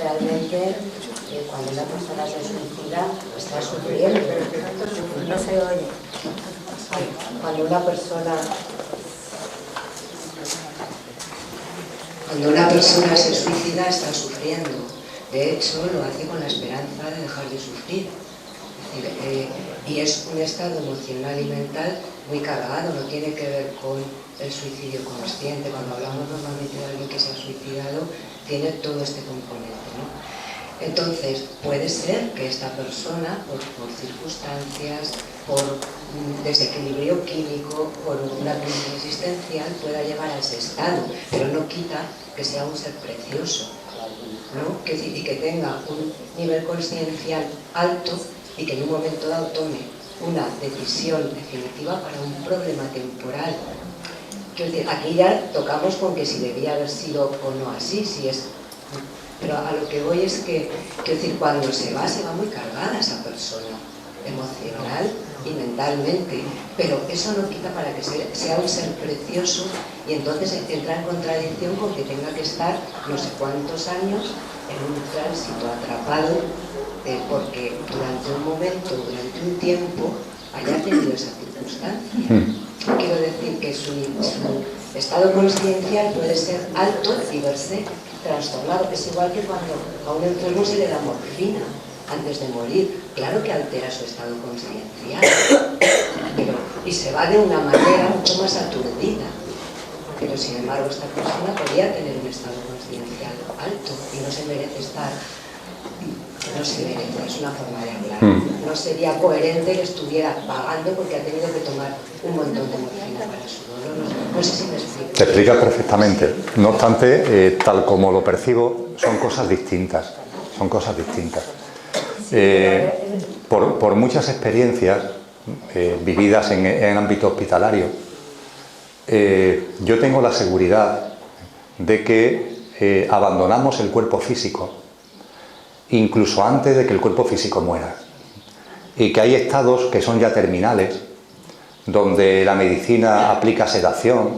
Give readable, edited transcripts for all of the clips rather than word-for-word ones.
realmente cuando una persona se suicida está sufriendo. No se oye. Cuando una persona se suicida está sufriendo. De hecho, lo hace con la esperanza de dejar de sufrir. Es decir, y es un estado emocional y mental muy cargado, no tiene que ver con el suicidio consciente. Cuando hablamos normalmente de alguien que se ha suicidado, tiene todo este componente, ¿no? Entonces, puede ser que esta persona, por circunstancias, por desequilibrio químico, por una crisis existencial, pueda llegar a ese estado, pero no quita que sea un ser precioso, ¿no? Y que tenga un nivel consciencial alto y que en un momento dado tome una decisión definitiva para un problema temporal. Quiero decir, aquí ya tocamos con que si debía haber sido o no así, si es... Pero a lo que voy es que, quiero decir, cuando se va muy cargada esa persona, emocional y mentalmente, pero eso no quita para que sea un ser precioso, y entonces entra en contradicción con que tenga que estar no sé cuántos años en un tránsito atrapado, porque durante un momento, durante un tiempo, haya tenido esa circunstancia. Quiero decir que su estado consciencial puede ser alto y verse trastornado. Es igual que cuando a un enfermo se le da morfina antes de morir. Claro que altera su estado consciencial, y se va de una manera mucho más aturdida. Pero sin embargo esta persona podría tener un estado consciencial alto y no se merece estar... No se merece, es una forma de hablar. No sería coherente que estuviera pagando porque ha tenido que tomar un montón de morfina para su dolor. No sé si me explico. Te explicas perfectamente. No obstante, tal como lo percibo, son cosas distintas. Son cosas distintas. Por muchas experiencias vividas en ámbito hospitalario, yo tengo la seguridad de que abandonamos el cuerpo físico incluso antes de que el cuerpo físico muera, y que hay estados que son ya terminales, donde la medicina aplica sedación,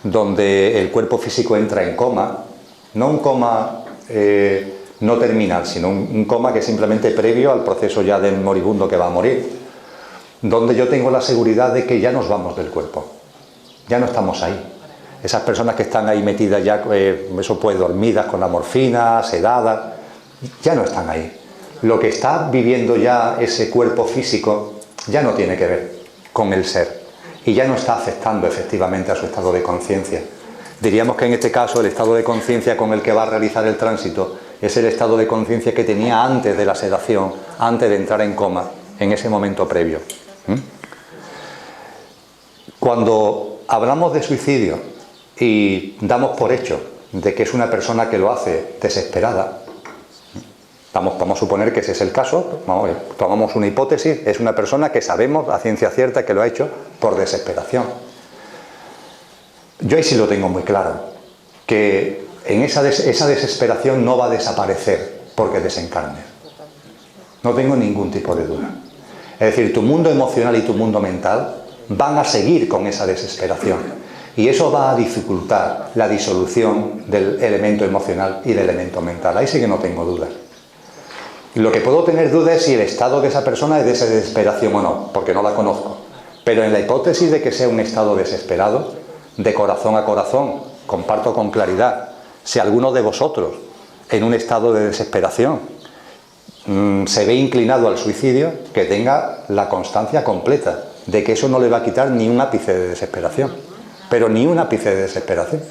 donde el cuerpo físico entra en coma, no un coma no terminal, sino un coma que es simplemente previo al proceso ya del moribundo que va a morir, donde yo tengo la seguridad de que ya nos vamos del cuerpo, ya no estamos ahí. Esas personas que están ahí metidas ya, eso pues dormidas con la morfina, sedadas, ya no están ahí. Lo que está viviendo ya ese cuerpo físico ya no tiene que ver con el ser y ya no está afectando efectivamente a su estado de conciencia. Diríamos que en este caso el estado de conciencia con el que va a realizar el tránsito es el estado de conciencia que tenía antes de la sedación, antes de entrar en coma, en ese momento previo. Cuando hablamos de suicidio y damos por hecho de que es una persona que lo hace desesperada, vamos a suponer que ese es el caso, tomamos una hipótesis, es una persona que sabemos a ciencia cierta que lo ha hecho por desesperación. Yo ahí sí lo tengo muy claro, que en esa desesperación no va a desaparecer porque desencarnes. No tengo ningún tipo de duda. Es decir, tu mundo emocional y tu mundo mental van a seguir con esa desesperación, y eso va a dificultar la disolución del elemento emocional y del elemento mental. Ahí sí que no tengo dudas. Lo que puedo tener duda es si el estado de esa persona es de esa desesperación o no, porque no la conozco. Pero en la hipótesis de que sea un estado desesperado, de corazón a corazón, comparto con claridad, si alguno de vosotros en un estado de desesperación se ve inclinado al suicidio, que tenga la constancia completa de que eso no le va a quitar ni un ápice de desesperación, pero ni un ápice de desesperación.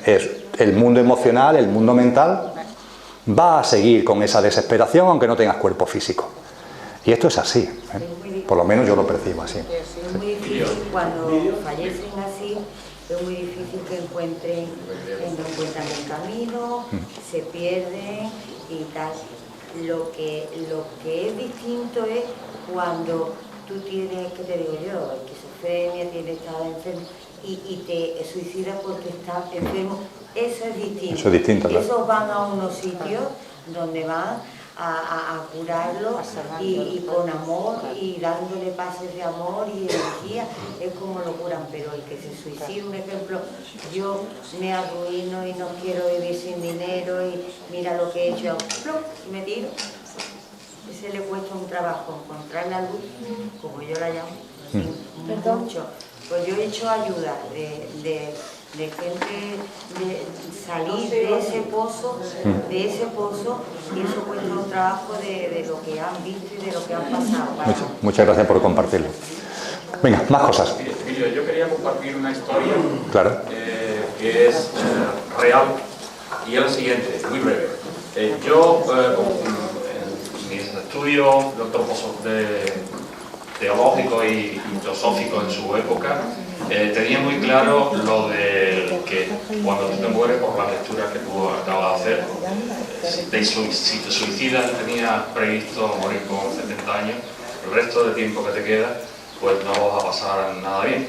Es el mundo emocional, el mundo mental va a seguir con esa desesperación aunque no tengas cuerpo físico. Y esto es así, por lo menos yo lo percibo así. Es muy difícil cuando fallecen así, es muy difícil que no encuentran el camino, se pierden y tal. Lo que es distinto es cuando tú tienes, ¿qué te digo yo? Esquizofrenia, tienes estado enfermo y te suicidas porque estás enfermo. Eso es distinto. Eso es distinto, claro. Esos van a unos sitios donde van a curarlo y con amor y dándole pases de amor y energía, es como lo curan. Pero el que se suicida, un ejemplo, yo me arruino y no quiero vivir sin dinero y mira lo que he hecho, ¡plum!, y me tiro. Ese le cuesta un trabajo encontrar la luz, como yo la llamo, mucho. Pues yo he hecho ayuda de gente, de salir de ese pozo, y eso cuesta un trabajo de lo que han visto y de lo que han pasado. Muchas gracias por compartirlo. Venga, más cosas. Emilio, yo quería compartir una historia, claro, que es real, y es la siguiente, muy breve. Yo, en mis estudios teológicos y filosóficos en su época, tenía muy claro lo de que cuando tú te mueres, por la lectura que tú acabas de hacer, si te suicidas, tenías previsto morir con 70 años, el resto de tiempo que te queda, pues no vas a pasar nada bien.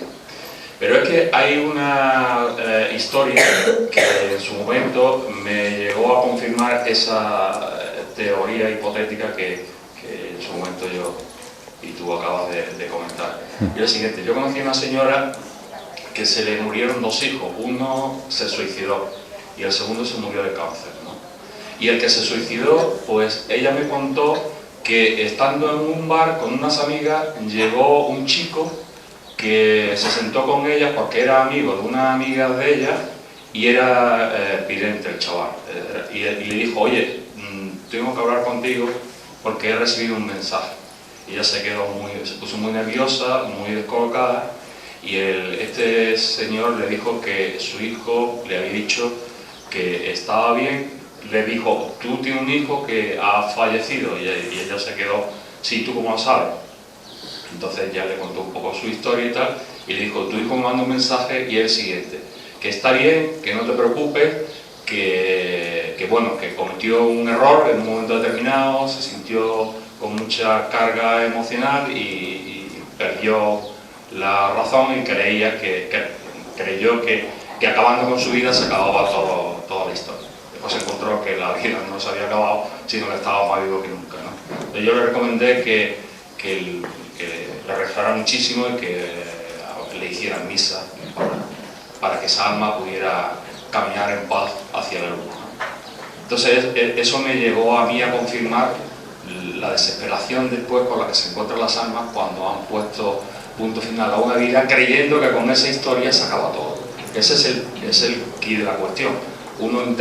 Pero es que hay una historia que en su momento me llegó a confirmar esa teoría hipotética que en su momento yo y tú acabas de comentar. Y es lo siguiente, yo conocí a una señora que se le murieron 2 hijos, uno se suicidó y el segundo se murió de cáncer, ¿no? Y el que se suicidó, pues ella me contó que estando en un bar con unas amigas, llegó un chico que se sentó con ella porque era amigo de una amiga de ella y era vidente el chaval, y le dijo, oye, tengo que hablar contigo porque he recibido un mensaje. Y ella se puso muy nerviosa, muy descolocada, y este señor le dijo que su hijo le había dicho que estaba bien. Le dijo, tú tienes un hijo que ha fallecido, y ella se quedó, sí, ¿tú cómo lo sabes? Entonces ya le contó un poco su historia y tal, y le dijo, tu hijo me manda un mensaje y es el siguiente, que está bien, que no te preocupes, que bueno, que cometió un error en un momento determinado, se sintió con mucha carga emocional y perdió la razón y creyó que acabando con su vida se acababa toda la historia. Después se encontró que la vida no se había acabado, sino que estaba más vivo que nunca, ¿no? Entonces yo le recomendé que le rezara muchísimo y que le hicieran misa para que esa alma pudiera caminar en paz hacia la luz, ¿no? Entonces eso me llegó a mí a confirmar la desesperación después con la que se encuentran las almas cuando han puesto punto final a una vida creyendo que con esa historia se acaba todo. Ese es el quid de la cuestión. Uno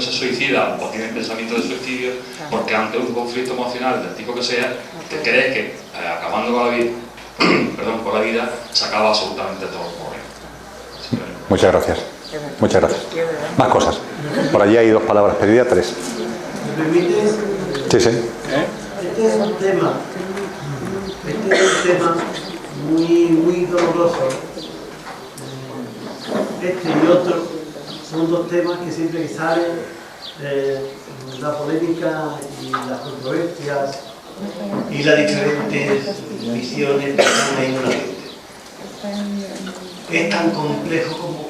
se suicida o tiene pensamiento de suicidio porque ante un conflicto emocional del tipo que sea, te crees que acabando con la vida, con la vida se acaba absolutamente todo el problema. Muchas gracias. Muchas gracias. Más cosas. Por allí hay 2 palabras pedidas, 3. ¿Me permites? Sí, sí. Este es un tema muy doloroso. Este y otro son 2 temas que siempre que salen, la polémica y las controversias y las diferentes visiones que están ahí en la mente. Es tan complejo como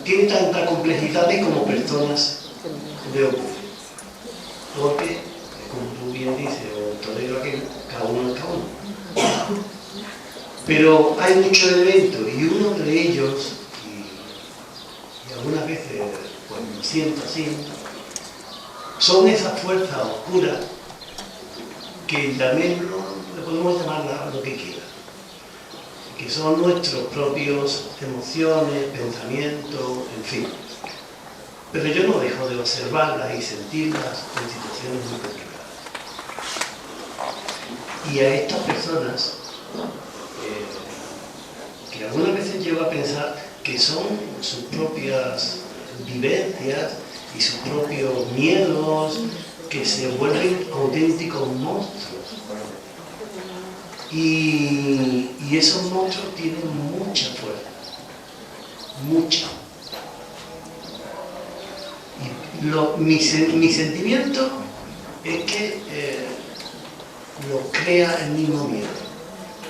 tiene tanta complejidad como personas le ocurre. Porque, como tú bien dices, o torero aquel, cada uno es cada uno. Pero hay muchos elementos y uno de ellos, y algunas veces pues me siento así, son esas fuerzas oscuras que le podemos llamar lo que quiera, que son nuestros propios emociones, pensamientos, en fin. Pero yo no dejo de observarlas y sentirlas en situaciones muy complicadas. Y a estas personas, que algunas veces llevo a pensar que son sus propias vivencias y sus propios miedos, que se vuelven auténticos monstruos. Y esos monstruos tienen mucha fuerza, mucha. Mi sentimiento es que lo crea el mismo miedo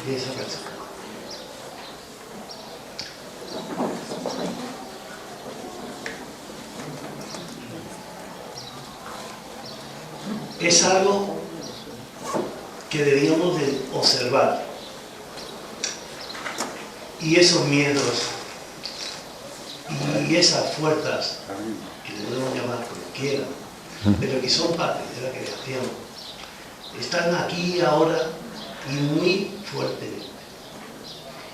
de esa persona. es algo que debíamos de observar. Y esos miedos y esas fuerzas, que le podemos llamar como quieran, pero que son parte de la creación, están aquí ahora y muy fuertemente.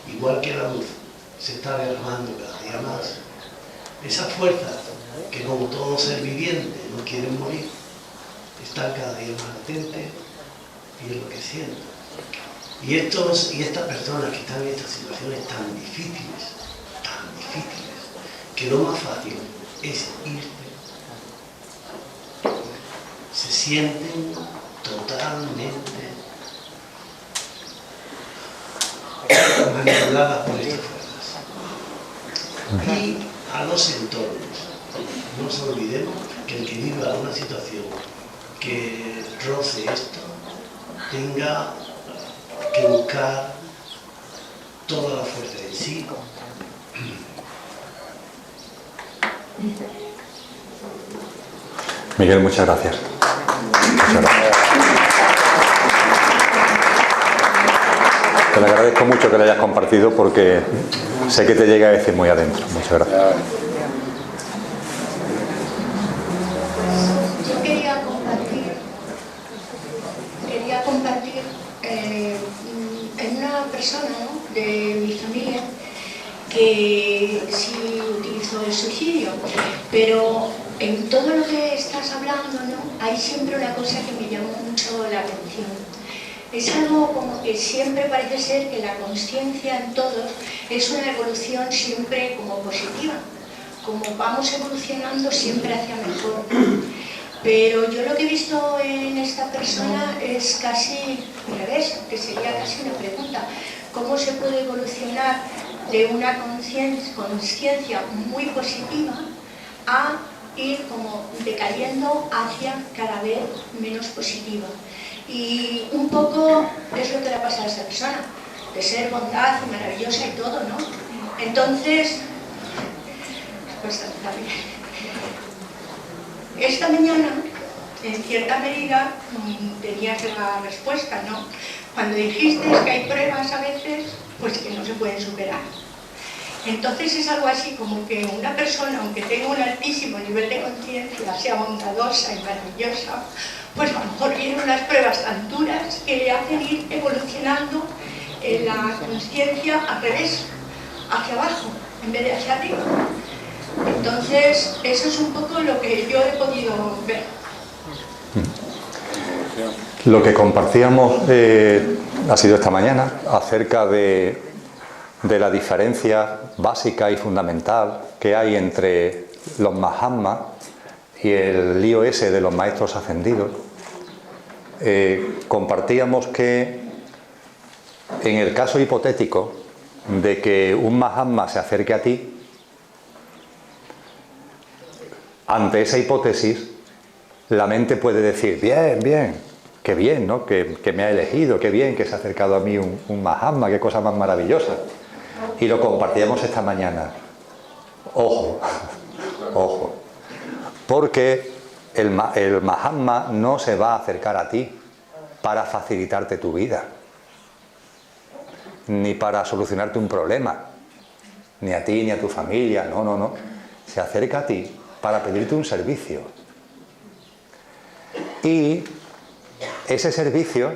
Igual que la luz se está derramando cada día más, esas fuerzas que como todo ser viviente no quieren morir, están cada día más latentes y enloqueciendo. Y estas personas que están en estas situaciones tan difíciles, que lo más fácil es irse, se sienten totalmente manipuladas por estas fuerzas. Y a los entornos, no nos olvidemos que el que viva una situación que roce esto, tenga que buscar toda la fuerza en sí. Miguel, muchas gracias. Muchas gracias. Te lo agradezco mucho que lo hayas compartido porque sé que te llega a decir muy adentro. Muchas gracias. Yo quería compartir en una persona, ¿no?, de mi familia que sí utilizó el suicidio, pero en todo lo que estás hablando, ¿no?, hay siempre una cosa que me llamó mucho la atención. Es algo como que siempre parece ser que la consciencia en todos es una evolución siempre como positiva, como vamos evolucionando siempre hacia mejor. Pero yo lo que he visto en esta persona es casi al revés, que sería casi una pregunta. ¿Cómo se puede evolucionar de una conciencia muy positiva a ir como decayendo hacia cada vez menos positiva? Y un poco es lo que le ha pasado a esta persona, de ser bondad y maravillosa y todo, ¿no? Entonces, pues también. Esta mañana, en cierta medida, tenías la respuesta, ¿no? Cuando dijiste que hay pruebas a veces, pues que no se pueden superar. Entonces es algo así como que una persona, aunque tenga un altísimo nivel de conciencia, sea bondadosa y maravillosa, pues a lo mejor vienen unas pruebas tan duras que le hacen ir evolucionando en la conciencia al revés, hacia abajo, en vez de hacia arriba. Entonces, eso es un poco lo que yo he podido ver. Lo que compartíamos ha sido esta mañana acerca de la diferencia básica y fundamental que hay entre los Mahatmas y el lío ese de los maestros ascendidos. Compartíamos que en el caso hipotético de que un Mahatma se acerque a ti, ante esa hipótesis, la mente puede decir, bien, bien, qué bien, ¿no?, que me ha elegido, qué bien que se ha acercado a mí un Mahatma, qué cosa más maravillosa. Y lo compartíamos esta mañana. Ojo, ojo, porque el Mahatma no se va a acercar a ti para facilitarte tu vida, ni para solucionarte un problema, ni a ti ni a tu familia, no, no, no. Se acerca a ti para pedirte un servicio. Y ese servicio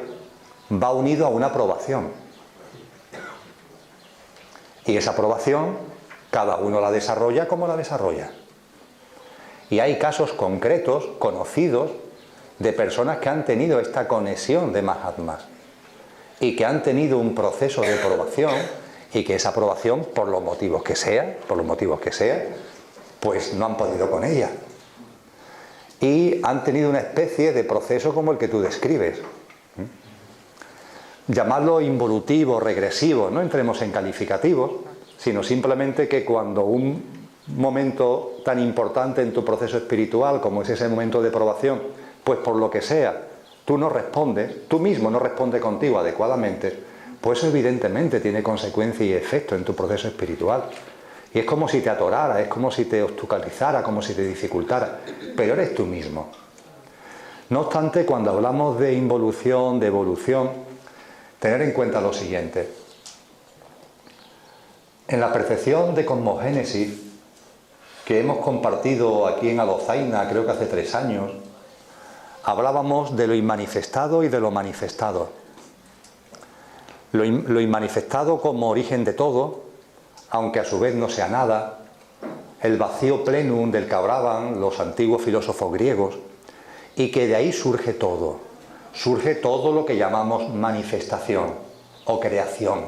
va unido a una aprobación. Y esa aprobación, cada uno la desarrolla como la desarrolla. Y hay casos concretos, conocidos, de personas que han tenido esta conexión de Mahatmas y que han tenido un proceso de aprobación y que esa aprobación, por los motivos que sea, pues no han podido con ella. Y han tenido una especie de proceso como el que tú describes. Llamarlo involutivo, regresivo, no entremos en calificativos, sino simplemente que cuando un momento tan importante en tu proceso espiritual como es ese momento de probación, pues por lo que sea, tú no respondes, tú mismo no respondes contigo adecuadamente, pues eso evidentemente tiene consecuencia y efecto en tu proceso espiritual. Y es como si te atorara, es como si te obstaculizara, como si te dificultara, pero eres tú mismo. No obstante, cuando hablamos de involución, de evolución, tener en cuenta lo siguiente. En la percepción de cosmogénesis que hemos compartido aquí en Adozaina, creo que hace 3 años, hablábamos de lo inmanifestado y de lo manifestado. Lo inmanifestado como origen de todo, aunque a su vez no sea nada, el vacío plenum del que hablaban los antiguos filósofos griegos, y que de ahí surge todo lo que llamamos manifestación o creación.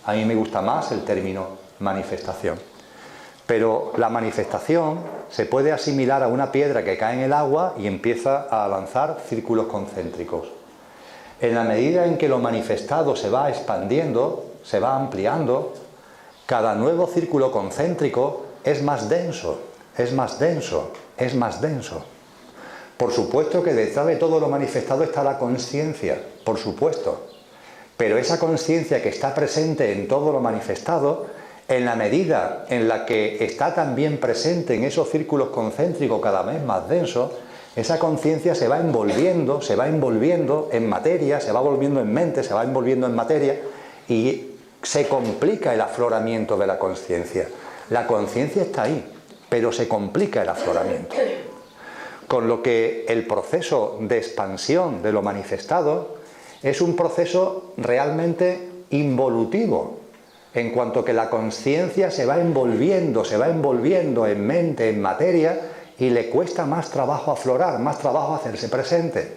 A mí me gusta más el término manifestación. Pero la manifestación se puede asimilar a una piedra que cae en el agua y empieza a lanzar círculos concéntricos. En la medida en que lo manifestado se va expandiendo, se va ampliando, cada nuevo círculo concéntrico es más denso, es más denso, es más denso. Por supuesto que detrás de todo lo manifestado está la conciencia, por supuesto. Pero esa conciencia que está presente en todo lo manifestado, en la medida en la que está también presente en esos círculos concéntricos cada vez más densos, esa conciencia se va envolviendo en materia, se va volviendo en mente, se va envolviendo en materia y se complica el afloramiento de la conciencia. La conciencia está ahí, pero se complica el afloramiento. Con lo que el proceso de expansión de lo manifestado es un proceso realmente involutivo, en cuanto que la conciencia se va envolviendo en mente, en materia, y le cuesta más trabajo aflorar, más trabajo hacerse presente.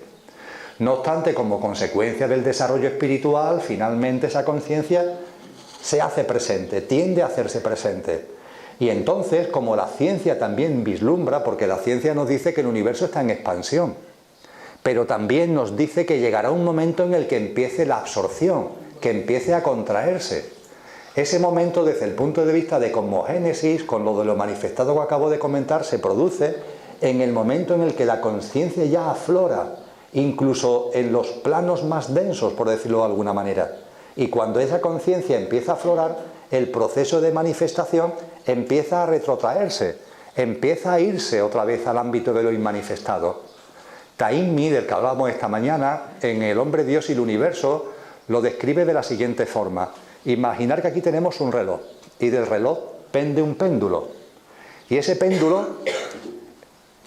No obstante, como consecuencia del desarrollo espiritual, finalmente esa conciencia se hace presente, tiende a hacerse presente. Y entonces, como la ciencia también vislumbra, porque la ciencia nos dice que el universo está en expansión, pero también nos dice que llegará un momento en el que empiece la absorción, que empiece a contraerse. Ese momento, desde el punto de vista de cosmogénesis, con lo de lo manifestado que acabo de comentar, se produce en el momento en el que la conciencia ya aflora, incluso en los planos más densos, por decirlo de alguna manera. Y cuando esa conciencia empieza a aflorar, el proceso de manifestación empieza a retrotraerse, empieza a irse otra vez al ámbito de lo inmanifestado. Taimmi, del que hablábamos esta mañana, en El hombre, Dios y el universo, lo describe de la siguiente forma. Imaginar que aquí tenemos un reloj y del reloj pende un péndulo. Y ese péndulo,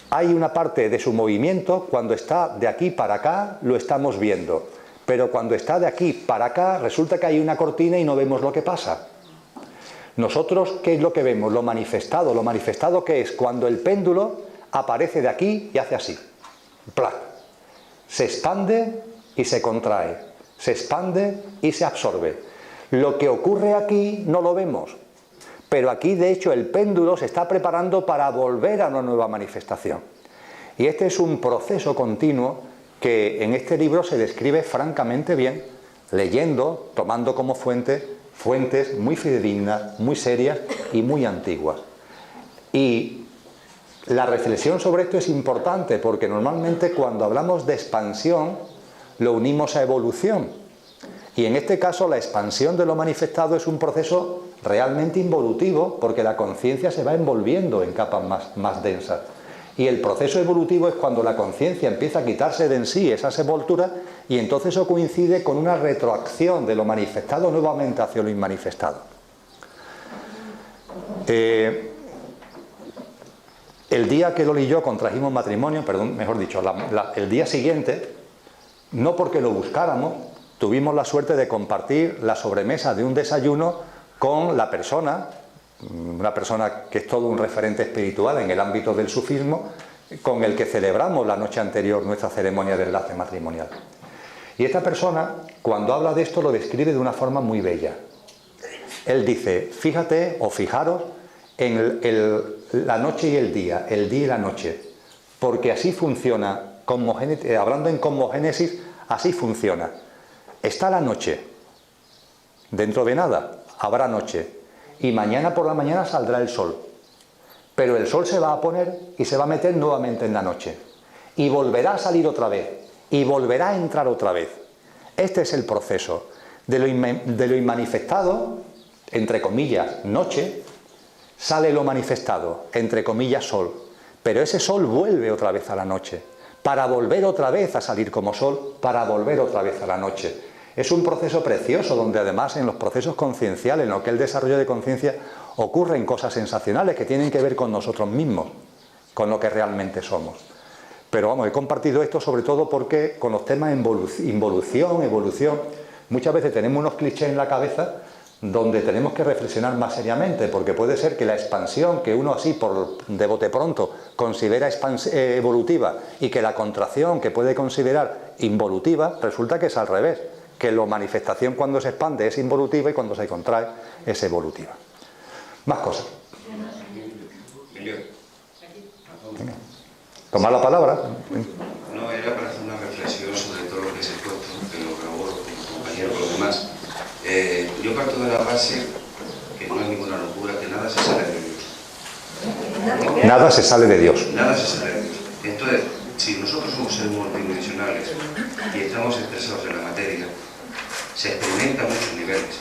hay una parte de su movimiento, cuando está de aquí para acá, lo estamos viendo. Pero cuando está de aquí para acá, resulta que hay una cortina y no vemos lo que pasa. Nosotros, ¿qué es lo que vemos? Lo manifestado. ¿Lo manifestado qué es? Cuando el péndulo aparece de aquí y hace así. ¡Plac! Se expande y se contrae. Se expande y se absorbe. Lo que ocurre aquí no lo vemos, pero aquí de hecho el péndulo se está preparando para volver a una nueva manifestación. Y este es un proceso continuo que en este libro se describe francamente bien, leyendo, tomando como fuentes muy fidedignas, muy serias y muy antiguas. Y la reflexión sobre esto es importante porque normalmente cuando hablamos de expansión lo unimos a evolución. Y en este caso la expansión de lo manifestado es un proceso realmente involutivo porque la conciencia se va envolviendo en capas más densas. Y el proceso evolutivo es cuando la conciencia empieza a quitarse de en sí esas envolturas y entonces eso coincide con una retroacción de lo manifestado nuevamente hacia lo inmanifestado. El día que Loli y yo contrajimos matrimonio, el día siguiente, no porque lo buscáramos, tuvimos la suerte de compartir la sobremesa de un desayuno con la persona, una persona que es todo un referente espiritual en el ámbito del sufismo, con el que celebramos la noche anterior nuestra ceremonia de enlace matrimonial. Y esta persona, cuando habla de esto, lo describe de una forma muy bella. Él dice, fíjate o fijaros en la noche y el día y la noche, porque así funciona, hablando en cosmogénesis, así funciona. Está la noche, dentro de nada habrá noche, y mañana por la mañana saldrá el sol, pero el sol se va a poner y se va a meter nuevamente en la noche, y volverá a salir otra vez, y volverá a entrar otra vez. Este es el proceso de lo inmanifestado, entre comillas, noche, sale lo manifestado, entre comillas, sol, pero ese sol vuelve otra vez a la noche, para volver otra vez a salir como sol, para volver otra vez a la noche. Es un proceso precioso donde además en los procesos concienciales, en lo que es el desarrollo de conciencia, ocurren cosas sensacionales que tienen que ver con nosotros mismos, con lo que realmente somos. Pero vamos, he compartido esto sobre todo porque con los temas involución, evolución, muchas veces tenemos unos clichés en la cabeza donde tenemos que reflexionar más seriamente, porque puede ser que la expansión que uno así de bote pronto considera evolutiva y que la contracción que puede considerar involutiva, resulta que es al revés, que la manifestación cuando se expande es involutiva y cuando se contrae es evolutiva. Más cosas. Venga. Tomar la palabra. No, era para hacer una reflexión sobre todo lo que se ha puesto, que lo grabó mi compañero con los demás. Yo parto de la base, que no es ninguna locura, que nada se sale de Dios. Nada se sale de Dios. Nada se sale de Dios. Entonces, si nosotros somos seres multidimensionales y estamos expresados en la materia, se experimentan muchos niveles.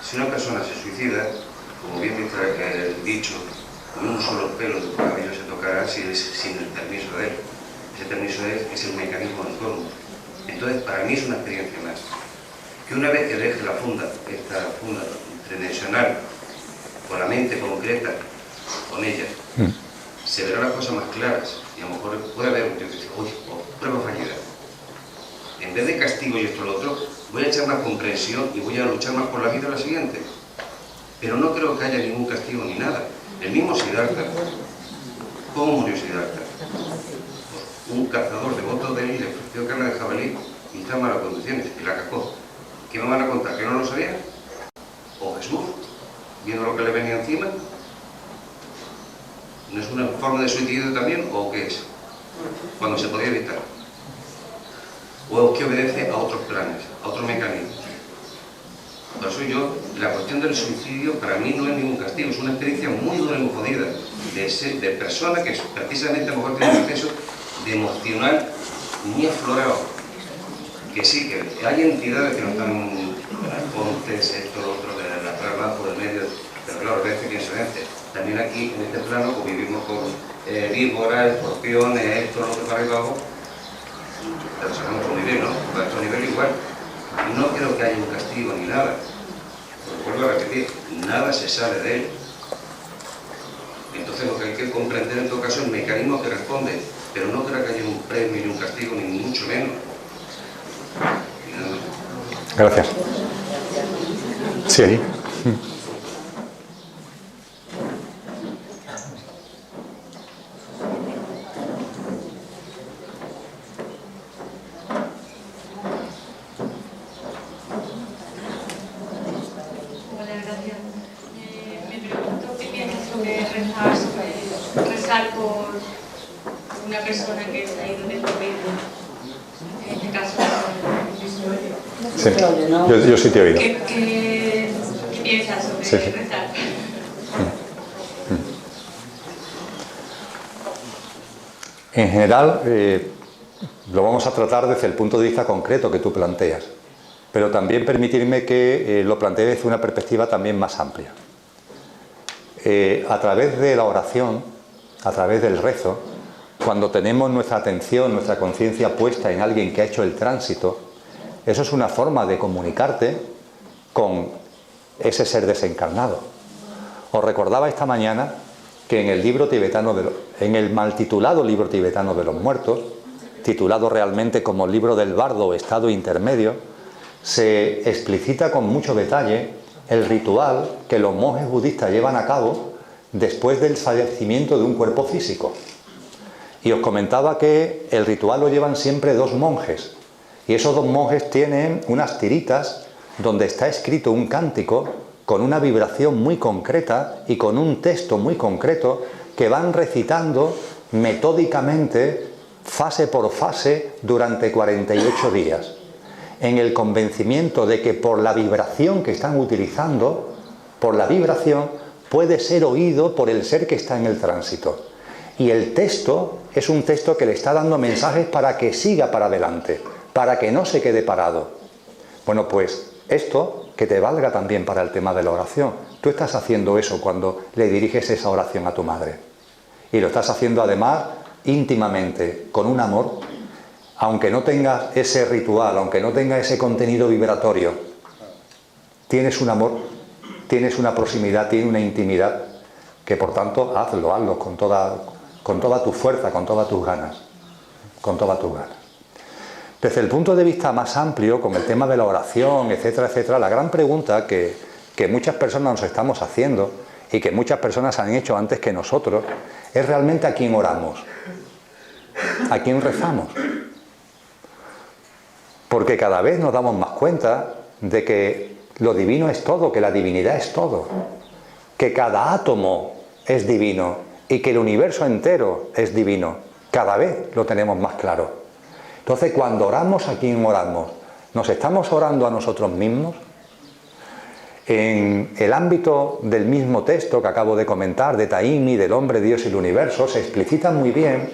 Si una persona se suicida, como bien dice el dicho, con un solo pelo de por cabello se tocará sin el permiso de él. Ese permiso de él es el mecanismo autónomo. Entonces, para mí es una experiencia más. Que una vez que deje esta funda tridimensional, con la mente concreta, con ella, se verán las cosas más claras y a lo mejor puede haber un tío que dice, uy, prueba fallida. En vez de castigo y esto y lo otro, voy a echar más comprensión y voy a luchar más por la vida la siguiente. Pero no creo que haya ningún castigo ni nada. El mismo Siddhartha. ¿Cómo murió Siddhartha? Un cazador devoto de él le ofreció carne de jabalí y está en malas condiciones y la cazó. ¿Qué me van a contar? ¿Que no lo sabía? ¿O Jesús? ¿Viendo lo que le venía encima? ¿No es una forma de suicidio también? ¿O qué es? Cuando se podía evitar. ¿O que obedece a otros planes, a otros mecanismos? Por eso la cuestión del suicidio para mí no es ningún castigo, es una experiencia muy dura y muy jodida de persona que precisamente a lo mejor tiene un proceso de emocional muy aflorado. Que sí, que hay entidades que no están contes, esto, lo otro, de la trabajo del medio, pero claro, vence quien se vence. También aquí, en este plano, pues vivimos con víboras, escorpiones, esto, lo otro para arriba abajo, pero sabemos otro nivel, ¿no? Para otro nivel igual. Y no creo que haya un castigo ni nada. Pero vuelvo a repetir, nada se sale de él. Entonces lo que hay que comprender en todo caso es el mecanismo que responde, pero no creo que haya un premio ni un castigo, ni mucho menos. Gracias. Sí, ahí. Hola, gracias. Me pregunto qué piensas sobre rezar por una persona que se ha ido de tu vida. En este caso, Sí, yo sí te he oído. ¿Qué piensas sobre rezar? En general, lo vamos a tratar desde el punto de vista concreto que tú planteas, pero también permitirme que lo plantee desde una perspectiva también más amplia. A través de la oración, a través del rezo, cuando tenemos nuestra atención, nuestra conciencia puesta en alguien que ha hecho el tránsito, eso es una forma de comunicarte con ese ser desencarnado. Os recordaba esta mañana que en el libro tibetano, en el mal titulado libro tibetano de los muertos, titulado realmente como libro del bardo o estado intermedio, se explicita con mucho detalle el ritual que los monjes budistas llevan a cabo después del fallecimiento de un cuerpo físico. Y os comentaba que el ritual lo llevan siempre dos monjes, y esos dos monjes tienen unas tiritas donde está escrito un cántico con una vibración muy concreta y con un texto muy concreto que van recitando metódicamente, fase por fase, durante 48 días, en el convencimiento de que por la vibración que están utilizando, por la vibración, puede ser oído por el ser que está en el tránsito. Y el texto es un texto que le está dando mensajes para que siga para adelante, para que no se quede parado. Bueno, pues esto que te valga también para el tema de la oración. Tú estás haciendo eso cuando le diriges esa oración a tu madre. Y lo estás haciendo además íntimamente, con un amor, aunque no tengas ese ritual, aunque no tenga ese contenido vibratorio, tienes un amor, tienes una proximidad, tienes una intimidad, que por tanto hazlo con toda tu fuerza, con todas tus ganas, con todas tus ganas. Desde el punto de vista más amplio, con el tema de la oración, etcétera, etcétera, la gran pregunta que muchas personas nos estamos haciendo y que muchas personas han hecho antes que nosotros, es realmente a quién oramos, a quién rezamos. Porque cada vez nos damos más cuenta de que lo divino es todo, que la divinidad es todo, que cada átomo es divino y que el universo entero es divino. Cada vez lo tenemos más claro. Entonces, cuando oramos, ¿a quién oramos? ¿Nos estamos orando a nosotros mismos? En el ámbito del mismo texto que acabo de comentar, de Taimi, del hombre, Dios y el universo, se explicita muy bien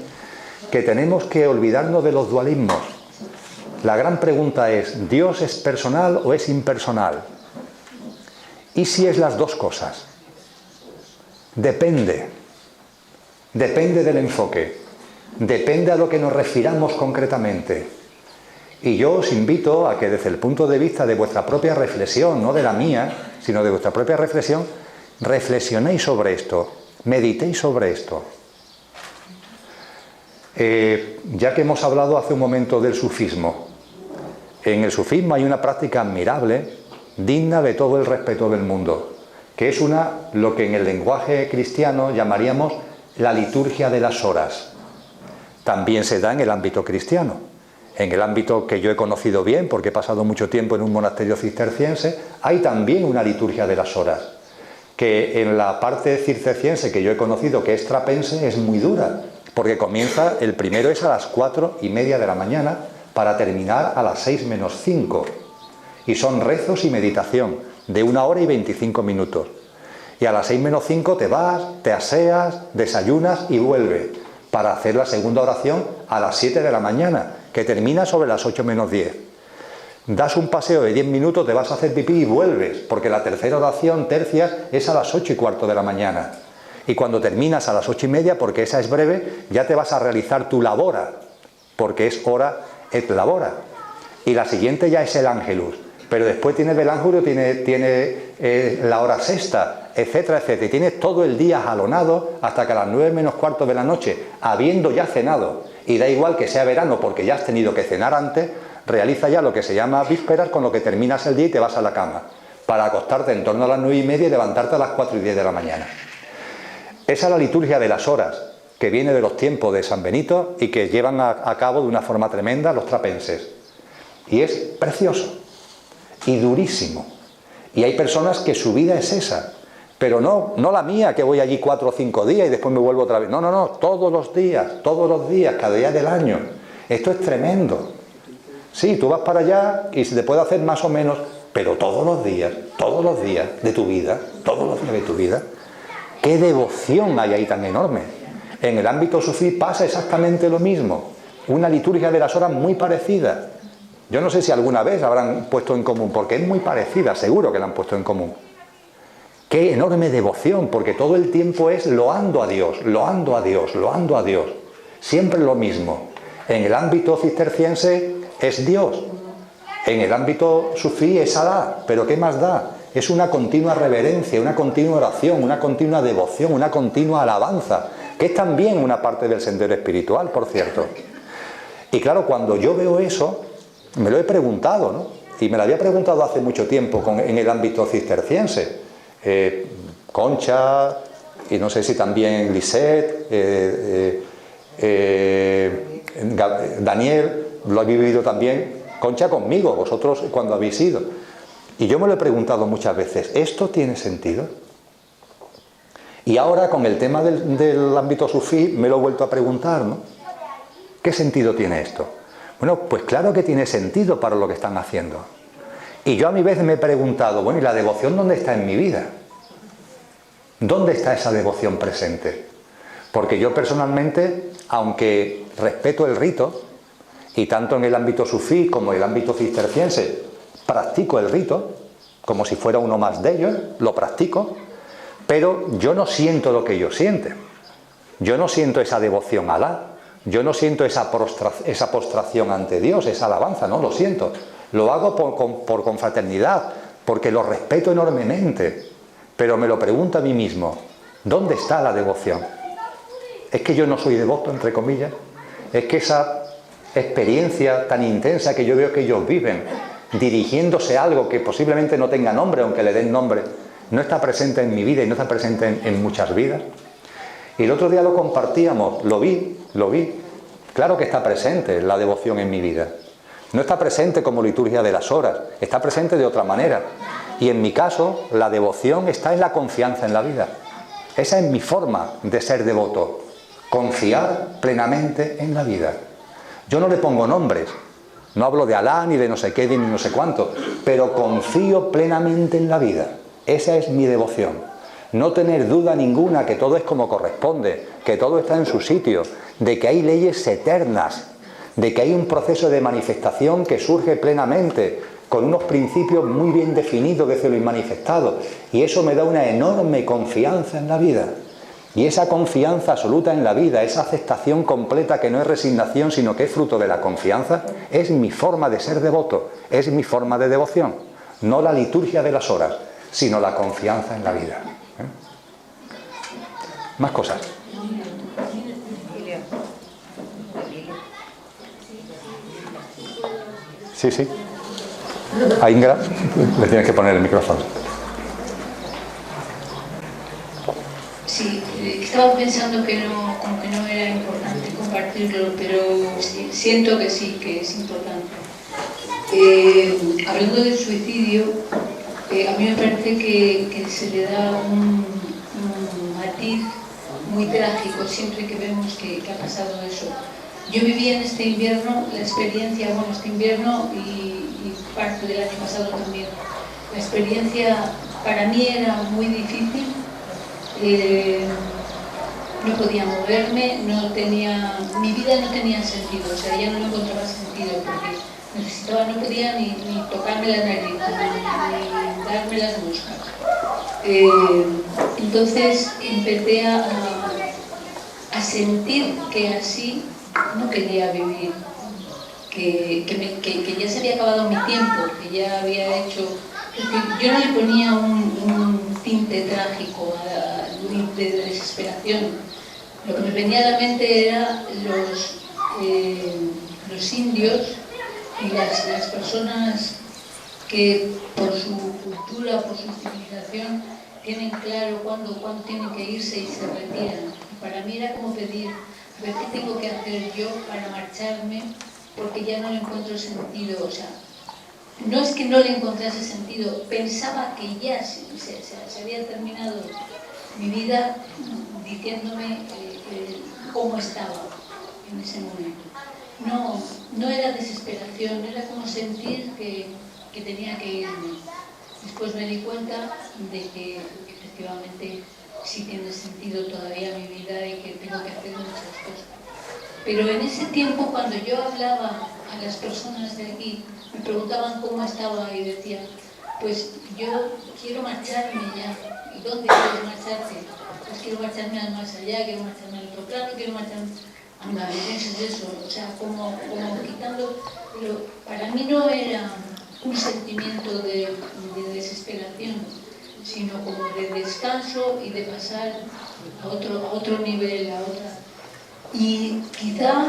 que tenemos que olvidarnos de los dualismos. La gran pregunta es, ¿Dios es personal o es impersonal? ¿Y si es las dos cosas? Depende del enfoque, depende a lo que nos refiramos concretamente. Y yo os invito a que desde el punto de vista de vuestra propia reflexión, no de la mía, sino de vuestra propia reflexión, reflexionéis sobre esto, meditéis sobre esto. Ya que hemos hablado hace un momento del sufismo, en el sufismo hay una práctica admirable, digna de todo el respeto del mundo, que es lo que en el lenguaje cristiano llamaríamos la liturgia de las horas. También se da en el ámbito cristiano. En el ámbito que yo he conocido bien, porque he pasado mucho tiempo en un monasterio cisterciense, hay también una liturgia de las horas, que en la parte cisterciense que yo he conocido, que es trapense, es muy dura, porque comienza, el primero es a las 4:30 de la mañana, para terminar a las 6 menos 5. Y son rezos y meditación, de 1 hora y 25 minutos. Y a las 6 menos 5 te vas, te aseas, desayunas y vuelves, para hacer la segunda oración a las 7 de la mañana, que termina sobre las 8 menos 10. Das un paseo de 10 minutos, te vas a hacer pipí y vuelves, porque la tercera oración, tercias, es a las 8:15 de la mañana. Y cuando terminas a las 8:30, porque esa es breve, ya te vas a realizar tu labora, porque es hora et labora. Y la siguiente ya es el ángelus. Pero después tienes el ángelus, tiene la hora sexta, etcétera, etcétera. Y tienes todo el día jalonado hasta que a las 9 menos cuarto de la noche, habiendo ya cenado, y da igual que sea verano porque ya has tenido que cenar antes, realiza ya lo que se llama vísperas, con lo que terminas el día y te vas a la cama, para acostarte en torno a las 9:30 y levantarte a las 4:10 de la mañana. Esa es la liturgia de las horas, que viene de los tiempos de San Benito y que llevan a cabo de una forma tremenda los trapenses. Y es precioso y durísimo. Y hay personas que su vida es esa, pero no la mía, que voy allí 4 o 5 días y después me vuelvo otra vez. No, todos los días, cada día del año. Esto es tremendo. Sí, tú vas para allá y se te puede hacer más o menos, pero todos los días de tu vida, todos los días de tu vida. ¿Qué devoción hay ahí tan enorme? En el ámbito sufí pasa exactamente lo mismo. Una liturgia de las horas muy parecida. Yo no sé si alguna vez la habrán puesto en común, porque es muy parecida, seguro que la han puesto en común. Qué enorme devoción, porque todo el tiempo es loando a Dios, loando a Dios, loando a Dios. Siempre lo mismo. En el ámbito cisterciense es Dios. En el ámbito sufí es Alá, pero ¿qué más da? Es una continua reverencia, una continua oración, una continua devoción, una continua alabanza, que es también una parte del sendero espiritual, por cierto. Y claro, cuando yo veo eso, me lo he preguntado, ¿no? Y me lo había preguntado hace mucho tiempo en el ámbito cisterciense. Concha, y no sé si también Lisette, Daniel, lo habéis vivido también, Concha conmigo, vosotros cuando habéis ido. Y yo me lo he preguntado muchas veces, ¿esto tiene sentido? Y ahora con el tema del ámbito sufí me lo he vuelto a preguntar, ¿no? ¿Qué sentido tiene esto? Bueno, pues claro que tiene sentido para lo que están haciendo. Y yo a mi vez me he preguntado, bueno, ¿y la devoción dónde está en mi vida? ¿Dónde está esa devoción presente? Porque yo personalmente, aunque respeto el rito, y tanto en el ámbito sufí como en el ámbito cisterciense, practico el rito, como si fuera uno más de ellos, lo practico, pero yo no siento lo que ellos sienten. Yo no siento esa devoción a Alá, Yo no siento esa postración ante Dios, esa alabanza, no lo siento. Lo hago por confraternidad, porque lo respeto enormemente. Pero me lo pregunto a mí mismo, ¿dónde está la devoción? ¿Es que yo no soy devoto, entre comillas? ¿Es que esa experiencia tan intensa que yo veo que ellos viven, dirigiéndose a algo que posiblemente no tenga nombre, aunque le den nombre, no está presente en mi vida y no está presente en muchas vidas? Y el otro día lo compartíamos, lo vi. Claro que está presente la devoción en mi vida. No está presente como liturgia de las horas, está presente de otra manera. Y en mi caso, la devoción está en la confianza en la vida. Esa es mi forma de ser devoto. Confiar plenamente en la vida. Yo no le pongo nombres. No hablo de Alá, ni de no sé qué, ni no sé cuánto. Pero confío plenamente en la vida. Esa es mi devoción. No tener duda ninguna que todo es como corresponde, que todo está en su sitio, de que hay leyes eternas, de que hay un proceso de manifestación que surge plenamente, con unos principios muy bien definidos de cielo y manifestado. Y eso me da una enorme confianza en la vida. Y esa confianza absoluta en la vida, esa aceptación completa que no es resignación, sino que es fruto de la confianza, es mi forma de ser devoto, es mi forma de devoción. No la liturgia de las horas, sino la confianza en la vida. Más cosas. Sí. A Ingra le tienes que poner el micrófono. Sí, estaba pensando que como que no era importante compartirlo, pero siento que sí, que es importante. Hablando del suicidio, a mí me parece que se le da un matiz muy trágico siempre que vemos que ha pasado eso. Yo viví en este invierno la experiencia, este invierno y parte del año pasado también. La experiencia para mí era muy difícil. No podía moverme, mi vida no tenía sentido, o sea, ya no encontraba sentido porque no podía ni tocarme la nariz, ni darme las moscas. Entonces empecé a sentir que así no quería vivir, que ya se había acabado mi tiempo, que ya había hecho... Es decir, yo no le ponía un tinte trágico, un tinte de desesperación. Lo que me venía a la mente eran los indios y las personas que por su cultura, por su civilización, tienen claro cuándo tienen que irse y se retiran. Y para mí era como pedir, a ver qué tengo que hacer yo para marcharme, porque ya no le encuentro sentido. O sea, no es que no le encontrase sentido, pensaba que ya se había terminado mi vida diciéndome cómo estaba en ese momento. No era desesperación, era como sentir que tenía que irme. Después me di cuenta de que efectivamente sí tiene sentido todavía mi vida y que tengo que hacer muchas cosas. Pero en ese tiempo, cuando yo hablaba a las personas de aquí, me preguntaban cómo estaba y decía, pues yo quiero marcharme ya. ¿Y dónde quieres marcharte? Pues quiero marcharme al más allá, quiero marcharme al otro plano, quiero marcharme... Anda, es eso, o sea, como quitando... Pero para mí no era un sentimiento de desesperación, sino como de descanso y de pasar a otro nivel, a otra... Y quizá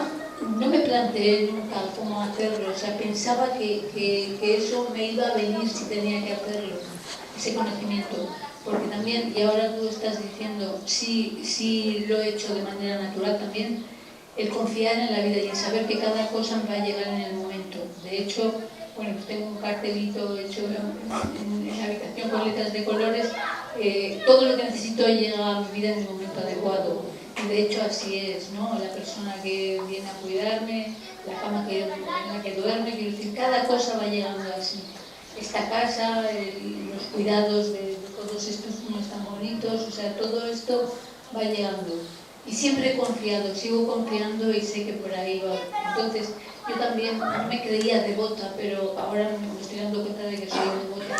no me planteé nunca cómo hacerlo, o sea, pensaba que eso me iba a venir si tenía que hacerlo, ese conocimiento. Porque también, y ahora tú estás diciendo, sí lo he hecho de manera natural también, el confiar en la vida y el saber que cada cosa me va a llegar en el momento. De hecho, bueno, pues tengo un cartelito hecho en la habitación con letras de colores, todo lo que necesito llega a mi vida en el momento adecuado. Y de hecho así es, ¿no? La persona que viene a cuidarme, la cama en la que duerme, quiero decir, cada cosa va llegando así. Esta casa, los cuidados de todos estos niños tan bonitos, o sea, todo esto va llegando. Y siempre he confiado, sigo confiando y sé que por ahí va. Entonces, yo también no me creía devota, pero ahora me estoy dando cuenta de que soy devota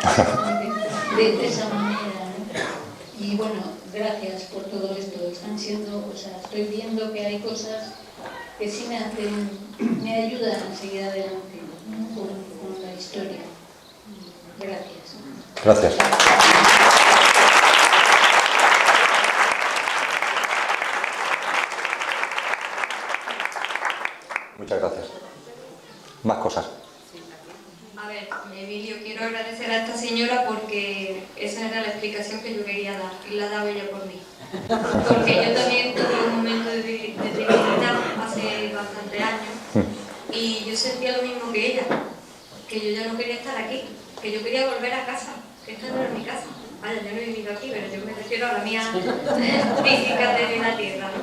de esa manera, ¿no? Y bueno, gracias por todo esto. Están siendo, o sea, estoy viendo que hay cosas que sí me ayudan a seguir adelante, ¿no? con la historia. Gracias. Gracias. Muchas gracias. Más cosas. A ver, Emilio, quiero agradecer a esta señora porque esa era la explicación que yo quería dar y la daba ella por mí. Porque yo también tuve un momento de debilidad hace bastantes años y yo sentía lo mismo que ella, que yo ya no quería estar aquí, que yo quería volver a casa, que esta no era mi casa. Vaya, yo no he vivido aquí, pero yo me refiero a la mía física de la tierra, ¿no?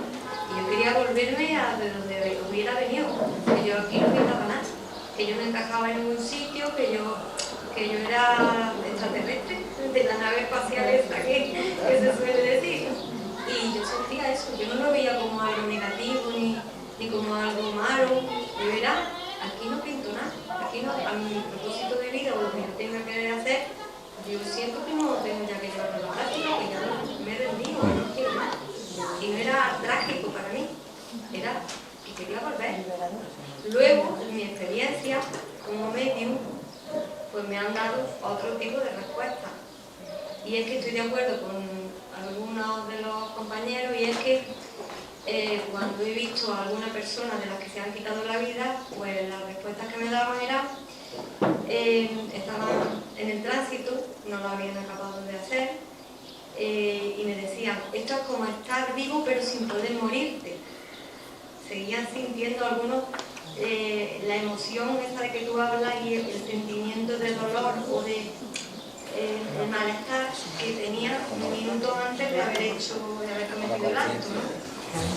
Y yo quería volverme a de donde hubiera venido, que yo aquí no pintaba nada, que yo no encajaba en ningún sitio, que yo era extraterrestre, de la nave espacial esta que se suele decir. Y yo sentía eso, yo no lo veía como algo negativo ni como algo malo, yo era, aquí no pinto nada, aquí no, a mi propósito de vida o lo que yo tenga que hacer, yo siento que no tengo ya que llevarlo a la práctica, que ya me he rendido, no quiero más. Y no era trágico para mí, era que quería volver. Luego, en mi experiencia como medium, pues me han dado otro tipo de respuestas. Y es que estoy de acuerdo con algunos de los compañeros, y es que cuando he visto a alguna persona de las que se han quitado la vida, pues las respuestas que me daban eran, estaban en el tránsito, no lo habían acabado de hacer, y me decían, esto es como estar vivo pero sin poder morirte. Seguían sintiendo algunos la emoción esa de que tú hablas y el sentimiento de dolor o de malestar que tenía un minuto antes de haber cometido el acto, ¿no?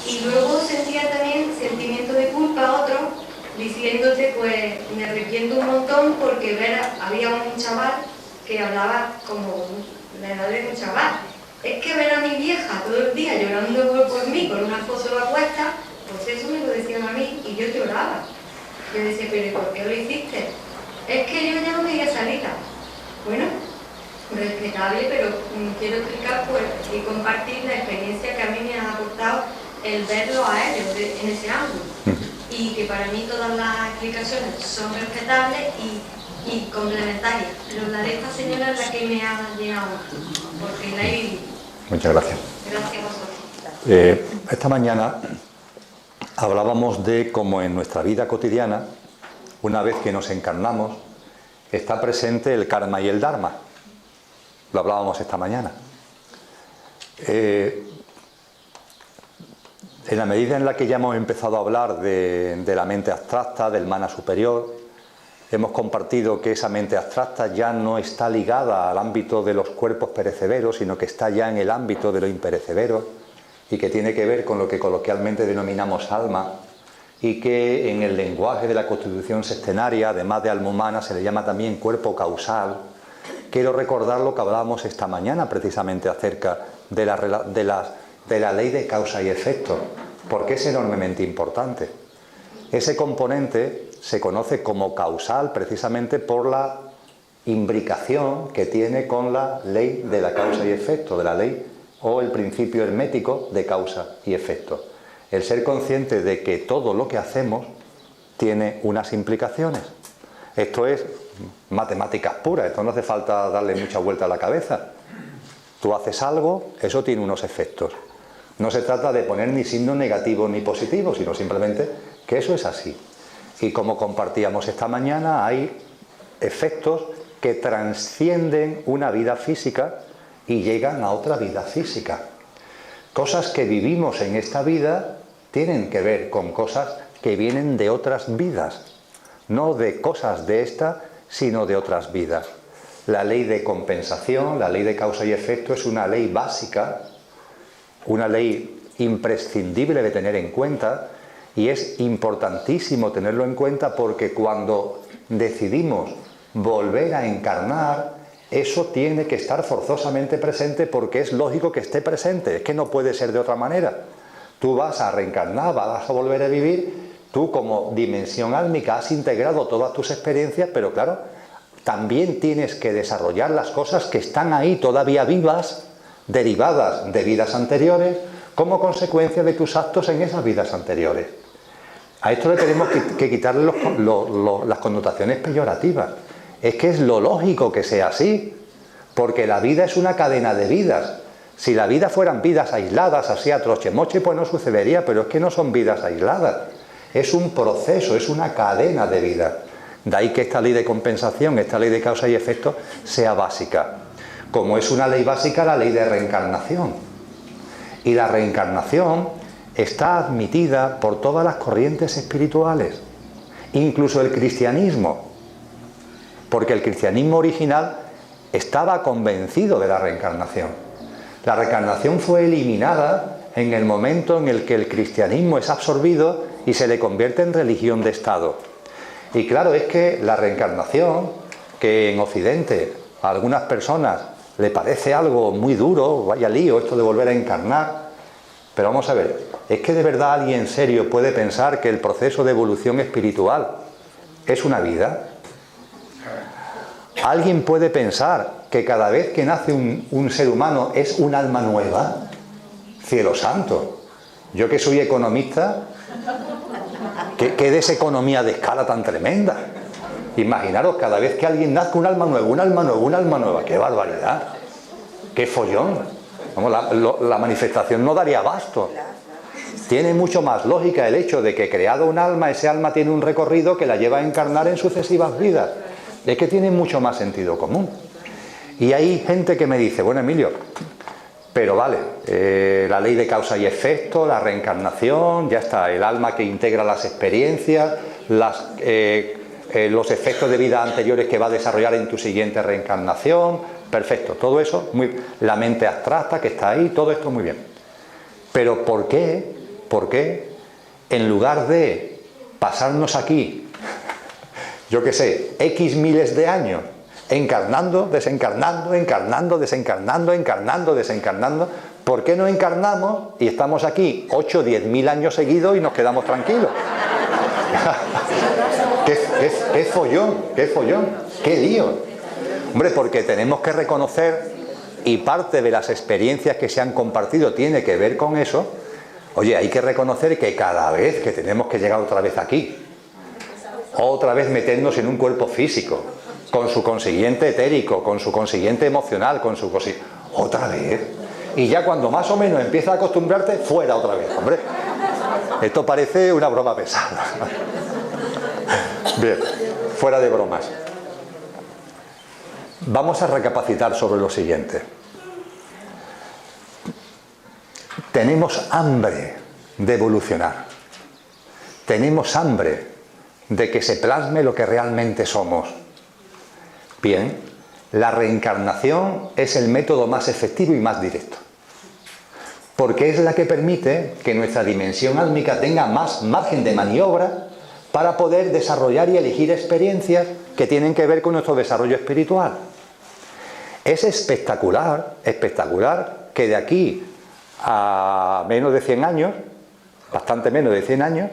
Y luego sentía también sentimiento de culpa otro, diciéndote, pues me arrepiento un montón porque había un chaval que hablaba como la edad de un chaval. Es que ver a mi vieja todo el día llorando por mí con una fósfora puesta, pues eso me lo decían a mí y yo lloraba. Yo decía, pero ¿por qué lo hiciste? Es que yo ya no quería salir. Bueno, respetable, pero quiero explicar pues, y compartir la experiencia que a mí me ha aportado el verlo a ellos en ese ángulo. Y que para mí todas las explicaciones son respetables y complementarias. Pero la de esta señora es la que me ha llenado, porque la he vivido. Muchas gracias. Gracias a vosotros. Esta mañana hablábamos de cómo en nuestra vida cotidiana, una vez que nos encarnamos, está presente el karma y el dharma. Lo hablábamos esta mañana. En la medida en la que ya hemos empezado a hablar de la mente abstracta, del mana superior, hemos compartido que esa mente abstracta ya no está ligada al ámbito de los cuerpos perecederos, sino que está ya en el ámbito de lo imperecedero y que tiene que ver con lo que coloquialmente denominamos alma, y que en el lenguaje de la constitución sextenaria, además de alma humana, se le llama también cuerpo causal. Quiero recordar lo que hablábamos esta mañana precisamente acerca de la ley de causa y efecto, porque es enormemente importante. Ese componente se conoce como causal precisamente por la imbricación que tiene con la ley de la causa y efecto, de la ley o el principio hermético de causa y efecto. El ser consciente de que todo lo que hacemos tiene unas implicaciones. Esto es matemáticas puras, esto no hace falta darle mucha vuelta a la cabeza. Tú haces algo, eso tiene unos efectos. No se trata de poner ni signo negativo ni positivo, sino simplemente que eso es así. Y como compartíamos esta mañana, hay efectos que trascienden una vida física y llegan a otra vida física. Cosas que vivimos en esta vida tienen que ver con cosas que vienen de otras vidas, no de cosas de esta, sino de otras vidas. La ley de compensación, la ley de causa y efecto es una ley básica, una ley imprescindible de tener en cuenta, y es importantísimo tenerlo en cuenta porque cuando decidimos volver a encarnar, eso tiene que estar forzosamente presente porque es lógico que esté presente, es que no puede ser de otra manera. Tú vas a reencarnar, vas a volver a vivir, tú como dimensión álmica has integrado todas tus experiencias, pero claro, también tienes que desarrollar las cosas que están ahí todavía vivas, derivadas de vidas anteriores, como consecuencia de tus actos en esas vidas anteriores. A esto le tenemos que quitarle las connotaciones peyorativas. Es que es lo lógico que sea así, porque la vida es una cadena de vidas. Si la vida fueran vidas aisladas, así a troche-moche, pues no sucedería, pero es que no son vidas aisladas. Es un proceso, es una cadena de vida. De ahí que esta ley de compensación, esta ley de causa y efecto, sea básica. Como es una ley básica, la ley de reencarnación. Y la reencarnación está admitida por todas las corrientes espirituales, incluso el cristianismo, porque el cristianismo original estaba convencido de la reencarnación. La reencarnación fue eliminada en el momento en el que el cristianismo es absorbido y se le convierte en religión de Estado. Y claro, es que la reencarnación, que en Occidente a algunas personas le parece algo muy duro, vaya lío esto de volver a encarnar, pero vamos a ver, ¿es que de verdad alguien serio puede pensar que el proceso de evolución espiritual es una vida? ¿Alguien puede pensar que cada vez que nace un ser humano es un alma nueva? Cielo santo. Yo que soy economista, ¿qué deseconomía de escala tan tremenda? Imaginaros, cada vez que alguien nazca un alma nueva, un alma nueva, un alma nueva. ¡Qué barbaridad! ¡Qué follón! Vamos, la manifestación no daría abasto. Tiene mucho más lógica el hecho de que creado un alma, ese alma tiene un recorrido que la lleva a encarnar en sucesivas vidas. Es que tiene mucho más sentido común. Y hay gente que me dice, bueno, Emilio, pero vale, la ley de causa y efecto, la reencarnación, ya está, el alma que integra las experiencias, los efectos de vida anteriores que va a desarrollar en tu siguiente reencarnación, perfecto, todo eso, la mente abstracta que está ahí, todo esto muy bien. Pero ¿por qué en lugar de pasarnos aquí, yo qué sé, X miles de años, encarnando, desencarnando, encarnando, desencarnando, encarnando, desencarnando, ¿por qué no encarnamos y estamos aquí 8 o 10 mil años seguidos y nos quedamos tranquilos? ¿Qué follón? ¿Qué follón? ¿Qué lío? Hombre, porque tenemos que reconocer, y parte de las experiencias que se han compartido tiene que ver con eso. Oye, hay que reconocer que cada vez que tenemos que llegar otra vez aquí, otra vez meternos en un cuerpo físico, con su consiguiente etérico, con su consiguiente emocional, otra vez. Y ya cuando más o menos empiezas a acostumbrarte, fuera otra vez. Hombre, esto parece una broma pesada. Bien, fuera de bromas. Vamos a recapacitar sobre lo siguiente. Tenemos hambre de evolucionar. Tenemos hambre de que se plasme lo que realmente somos. Bien, la reencarnación es el método más efectivo y más directo, porque es la que permite que nuestra dimensión álmica tenga más margen de maniobra para poder desarrollar y elegir experiencias que tienen que ver con nuestro desarrollo espiritual. Es espectacular que de aquí a menos de 100 años, bastante menos de 100 años,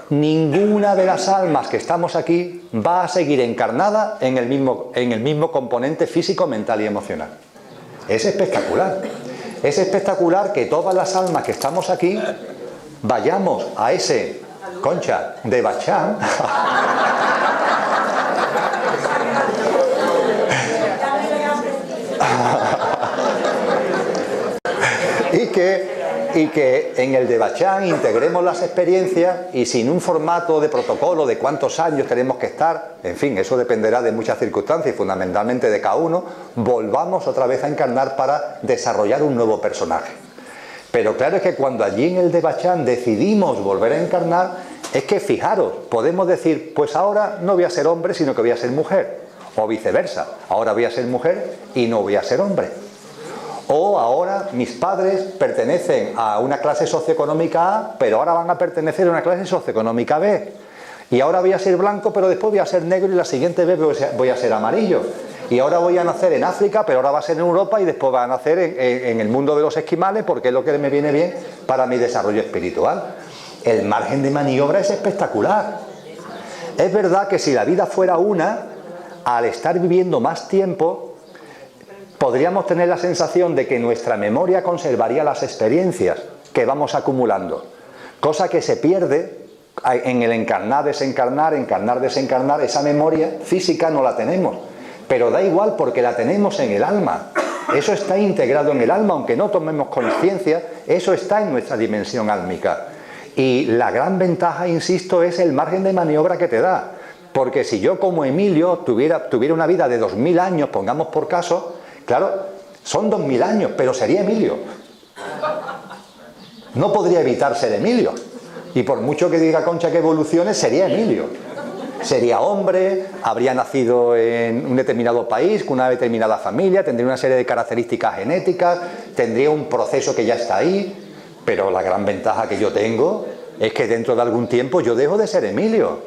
ninguna de las almas que estamos aquí va a seguir encarnada en el mismo componente físico, mental y emocional. Es espectacular. Es espectacular que todas las almas que estamos aquí vayamos a ese, Concha, de Bachán, y que en el de Bachán integremos las experiencias y sin un formato de protocolo de cuántos años tenemos que estar, en fin, eso dependerá de muchas circunstancias y fundamentalmente de cada uno, volvamos otra vez a encarnar para desarrollar un nuevo personaje. Pero claro, es que cuando allí en el de Bachán decidimos volver a encarnar, es que fijaros, podemos decir, pues ahora no voy a ser hombre sino que voy a ser mujer, o viceversa, ahora voy a ser mujer y no voy a ser hombre. O ahora mis padres pertenecen a una clase socioeconómica A, pero ahora van a pertenecer a una clase socioeconómica B. Y ahora voy a ser blanco, pero después voy a ser negro y la siguiente vez voy a ser amarillo. Y ahora voy a nacer en África, pero ahora va a ser en Europa y después va a nacer en el mundo de los esquimales porque es lo que me viene bien para mi desarrollo espiritual. El margen de maniobra es espectacular. Es verdad que si la vida fuera una, al estar viviendo más tiempo, podríamos tener la sensación de que nuestra memoria conservaría las experiencias que vamos acumulando, cosa que se pierde En el encarnar, desencarnar, encarnar, desencarnar, esa memoria física no la tenemos. Pero da igual porque la tenemos en el alma. Eso está integrado en el alma, aunque no tomemos conciencia, eso está en nuestra dimensión álmica. Y la gran ventaja, insisto, es el margen de maniobra que te da. Porque si yo como Emilio tuviera una vida de 2000 años, pongamos por caso, claro, son 2000 años, pero sería Emilio. No podría evitar ser Emilio. Y por mucho que diga Concha que evolucione, sería Emilio. Sería hombre, habría nacido en un determinado país, con una determinada familia, tendría una serie de características genéticas, tendría un proceso que ya está ahí, pero la gran ventaja que yo tengo es que dentro de algún tiempo yo dejo de ser Emilio.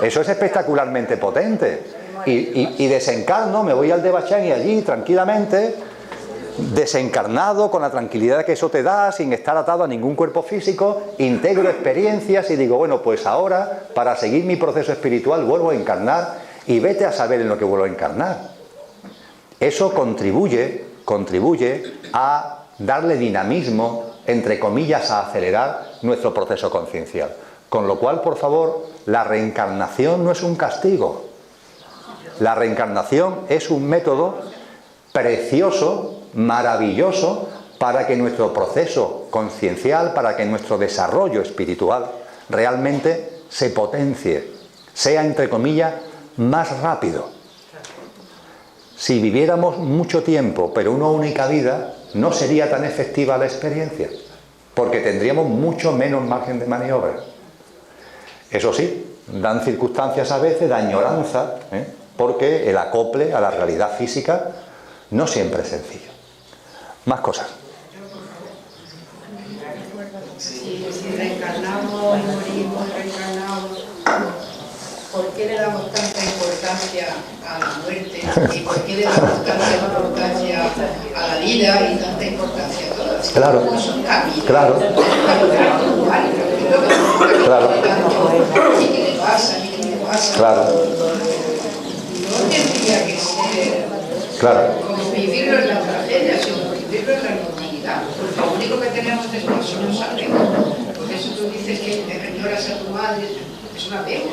Eso es espectacularmente potente. Y desencarno, me voy al Devachan y allí tranquilamente, desencarnado, con la tranquilidad que eso te da, sin estar atado a ningún cuerpo físico, integro experiencias y digo, bueno, pues ahora, para seguir mi proceso espiritual, vuelvo a encarnar y vete a saber en lo que vuelvo a encarnar. Eso contribuye a darle dinamismo, entre comillas, a acelerar nuestro proceso conciencial. Con lo cual, por favor, la reencarnación no es un castigo. La reencarnación es un método precioso, maravilloso, para que nuestro proceso conciencial, para que nuestro desarrollo espiritual realmente se potencie, sea, entre comillas, más rápido. Si viviéramos mucho tiempo, pero una única vida, no sería tan efectiva la experiencia, porque tendríamos mucho menos margen de maniobra. Eso sí, dan circunstancias a veces de añoranza, porque el acople a la realidad física no siempre es sencillo. Más cosas. Si reencarnamos y morimos reencarnados, ¿por qué le damos tanta importancia a la muerte? ¿Y por qué le damos tanta importancia a la vida y tanta importancia a todo? Claro, claro. Claro. ¿Y qué le pasa? ¿Y qué le pasa? Claro. No tendría que ser como vivirlo en la tragedia, sino vivirlo en la normalidad. Porque lo único que tenemos después son los apegos. Por eso tú dices que te añoras a tu madre, es un apego.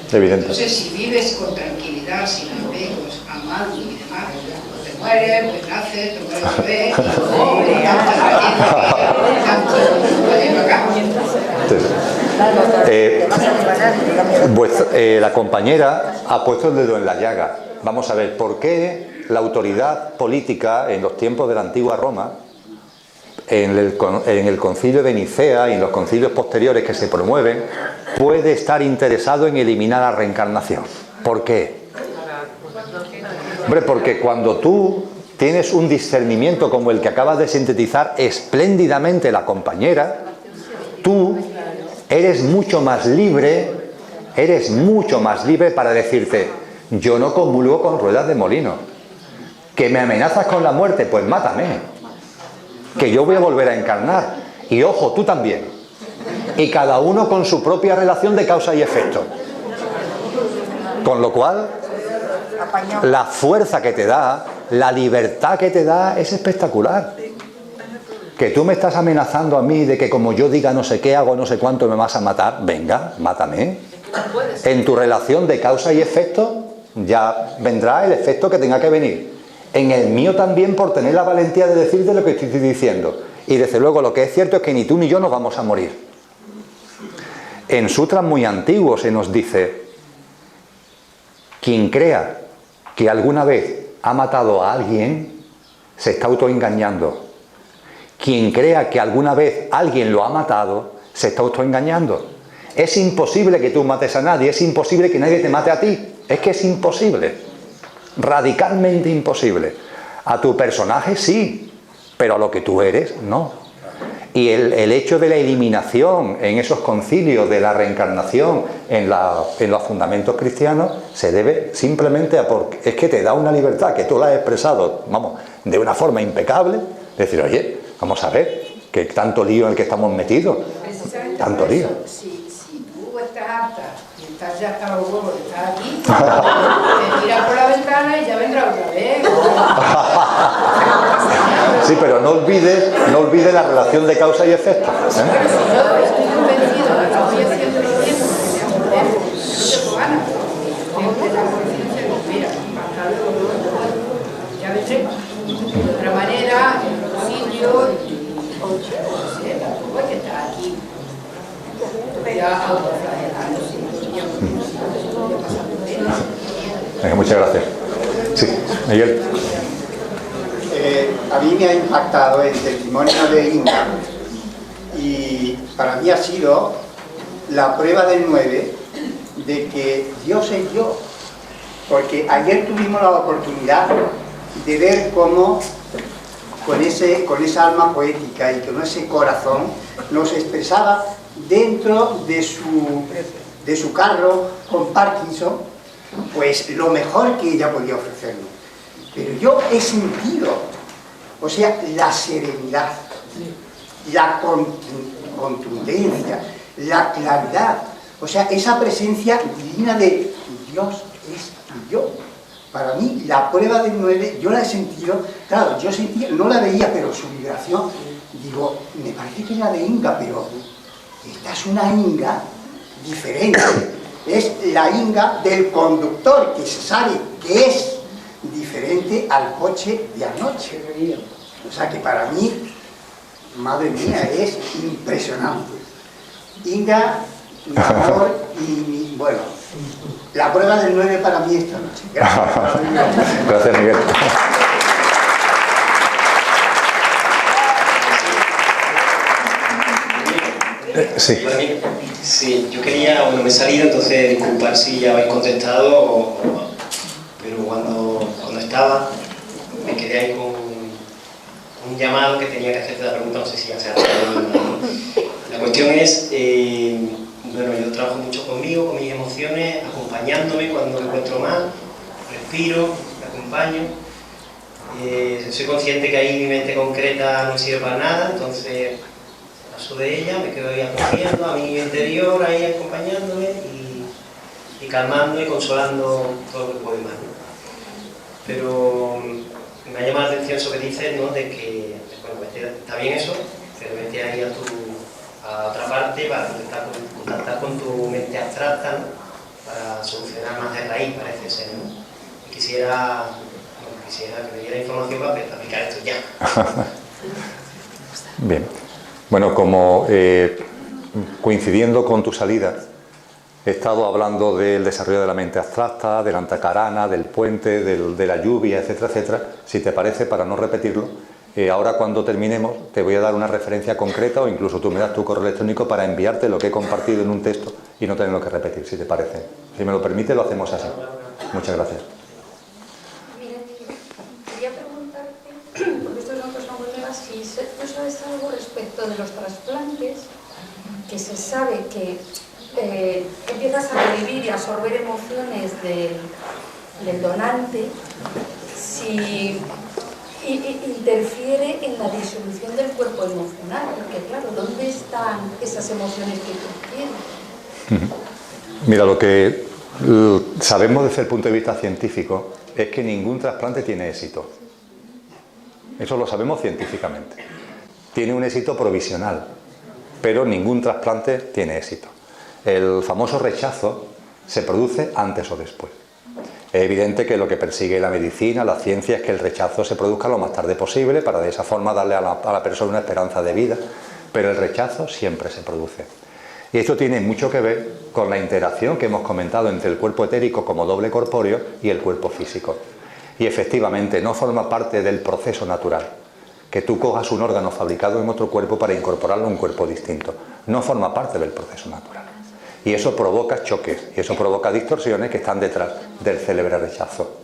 Evidente. Entonces, si vives con tranquilidad, sin apegos, amando y demás, cuando te mueres, pues naces, te mueres otra vez, y la compañera ha puesto el dedo en la llaga. Vamos a ver, ¿por qué la autoridad política en los tiempos de la antigua Roma, en el concilio de Nicea y en los concilios posteriores que se promueven, puede estar interesado en eliminar la reencarnación? ¿Por qué? Hombre, porque cuando tú tienes un discernimiento como el que acabas de sintetizar espléndidamente la compañera, tú eres mucho más libre para decirte, yo no comulgo con ruedas de molino. ¿Que me amenazas con la muerte? Pues mátame. Que yo voy a volver a encarnar. Y ojo, tú también. Y cada uno con su propia relación de causa y efecto. Con lo cual, la fuerza que te da, la libertad que te da es espectacular. Que tú me estás amenazando a mí de que como yo diga no sé qué, hago no sé cuánto, me vas a matar. Venga, mátame. En tu relación de causa y efecto ya vendrá el efecto que tenga que venir. En el mío también, por tener la valentía de decirte lo que estoy diciendo. Y desde luego lo que es cierto es que ni tú ni yo nos vamos a morir. En sutras muy antiguos se nos dice, quien crea que alguna vez ha matado a alguien, se está autoengañando. Quien crea que alguna vez alguien lo ha matado, se está autoengañando. Es imposible que tú mates a nadie, es imposible que nadie te mate a ti. Es que es imposible. Radicalmente imposible. A tu personaje sí, pero a lo que tú eres, no. Y el hecho de la eliminación en esos concilios de la reencarnación en los fundamentos cristianos se debe simplemente a porque es que te da una libertad que tú la has expresado, vamos, de una forma impecable. Decir, oye, vamos a ver, que tanto lío en el que estamos metidos. Tanto lío. Si tú estás harta y estás ya hasta los huevos, estás aquí, te tiras por la ventana y ya vendrá otra vez. Sí, pero no olvides la relación de causa y efecto. Yo estoy convencido de que estoy haciendo lo bien, no tengo ganas. De la conciencia que mira, hasta luego, ya vendré. De otra manera, en otro sitio, no sé, tampoco hay que estar aquí. Ya autoflagelando, Venga, muchas gracias. Sí, Miguel. A mí me ha impactado el testimonio de Inga y para mí ha sido la prueba del 9 de que Dios es Dios, porque ayer tuvimos la oportunidad de ver cómo con esa alma poética y con ese corazón nos expresaba dentro de su carro con Parkinson, pues lo mejor que ella podía ofrecernos. Pero yo he sentido, o sea, la serenidad, la contundencia, la claridad, o sea, esa presencia divina de Dios es yo. Para mí, la prueba del 9, yo la he sentido, claro, yo sentía, no la veía, pero su vibración, digo, me parece que es la de Inga, pero esta es una Inga diferente. Es la Inga del conductor, que se sabe que es diferente al coche de anoche. O sea que para mí, madre mía, es impresionante. Inga, mi amor y bueno, la prueba del 9 para mí esta noche. Gracias. Gracias, Miguel. Sí. Sí, yo quería, bueno, me he salido, entonces disculpar si ya habéis contestado, pero cuando estaba me quedé ahí con un llamado que tenía que hacerte la pregunta, no sé si ya se ha respondido. La cuestión es, bueno, yo trabajo mucho conmigo, con mis emociones, acompañándome cuando me encuentro mal, respiro, me acompaño. Soy consciente que ahí mi mente concreta no sirve para nada, entonces paso de ella, me quedo ahí acogiendo a mi interior, ahí acompañándome y calmando y consolando todo lo que puedo más, ¿no? Pero me ha llamado la atención eso que dices, ¿no? De que, bueno, está bien eso, pero vete ahí a otra parte para contactar con tu mente abstracta, ¿no? Para solucionar más de raíz, parece ser, ¿no? Y quisiera que me diera información para aplicar esto ya. Bien. Bueno, como coincidiendo con tu salida, he estado hablando del desarrollo de la mente abstracta, del antacarana, del puente, de la lluvia, etcétera, etcétera. Si te parece, para no repetirlo, ahora cuando terminemos te voy a dar una referencia concreta o incluso tú me das tu correo electrónico para enviarte lo que he compartido en un texto y no tenerlo que repetir, si te parece. Si me lo permite, lo hacemos así. Muchas gracias. Mira, quería preguntarte, porque esto es una cosa muy nueva, si tú sabes algo respecto de los trasplantes, que se sabe que empiezas a revivir y absorber emociones del donante, si interfiere en la disolución del cuerpo emocional, porque claro, ¿dónde están esas emociones que tú tienes? Mira, lo que sabemos desde el punto de vista científico es que ningún trasplante tiene éxito. Eso lo sabemos científicamente. Tiene un éxito provisional, pero ningún trasplante tiene éxito. El famoso rechazo se produce antes o después. Es evidente que lo que persigue la medicina, la ciencia, es que el rechazo se produzca lo más tarde posible para de esa forma darle a la persona una esperanza de vida, pero el rechazo siempre se produce. Y esto tiene mucho que ver con la interacción que hemos comentado entre el cuerpo etérico como doble corpóreo y el cuerpo físico. Y efectivamente no forma parte del proceso natural. Que tú cojas un órgano fabricado en otro cuerpo para incorporarlo a un cuerpo distinto. No forma parte del proceso natural. Y eso provoca choques, y eso provoca distorsiones que están detrás del célebre rechazo.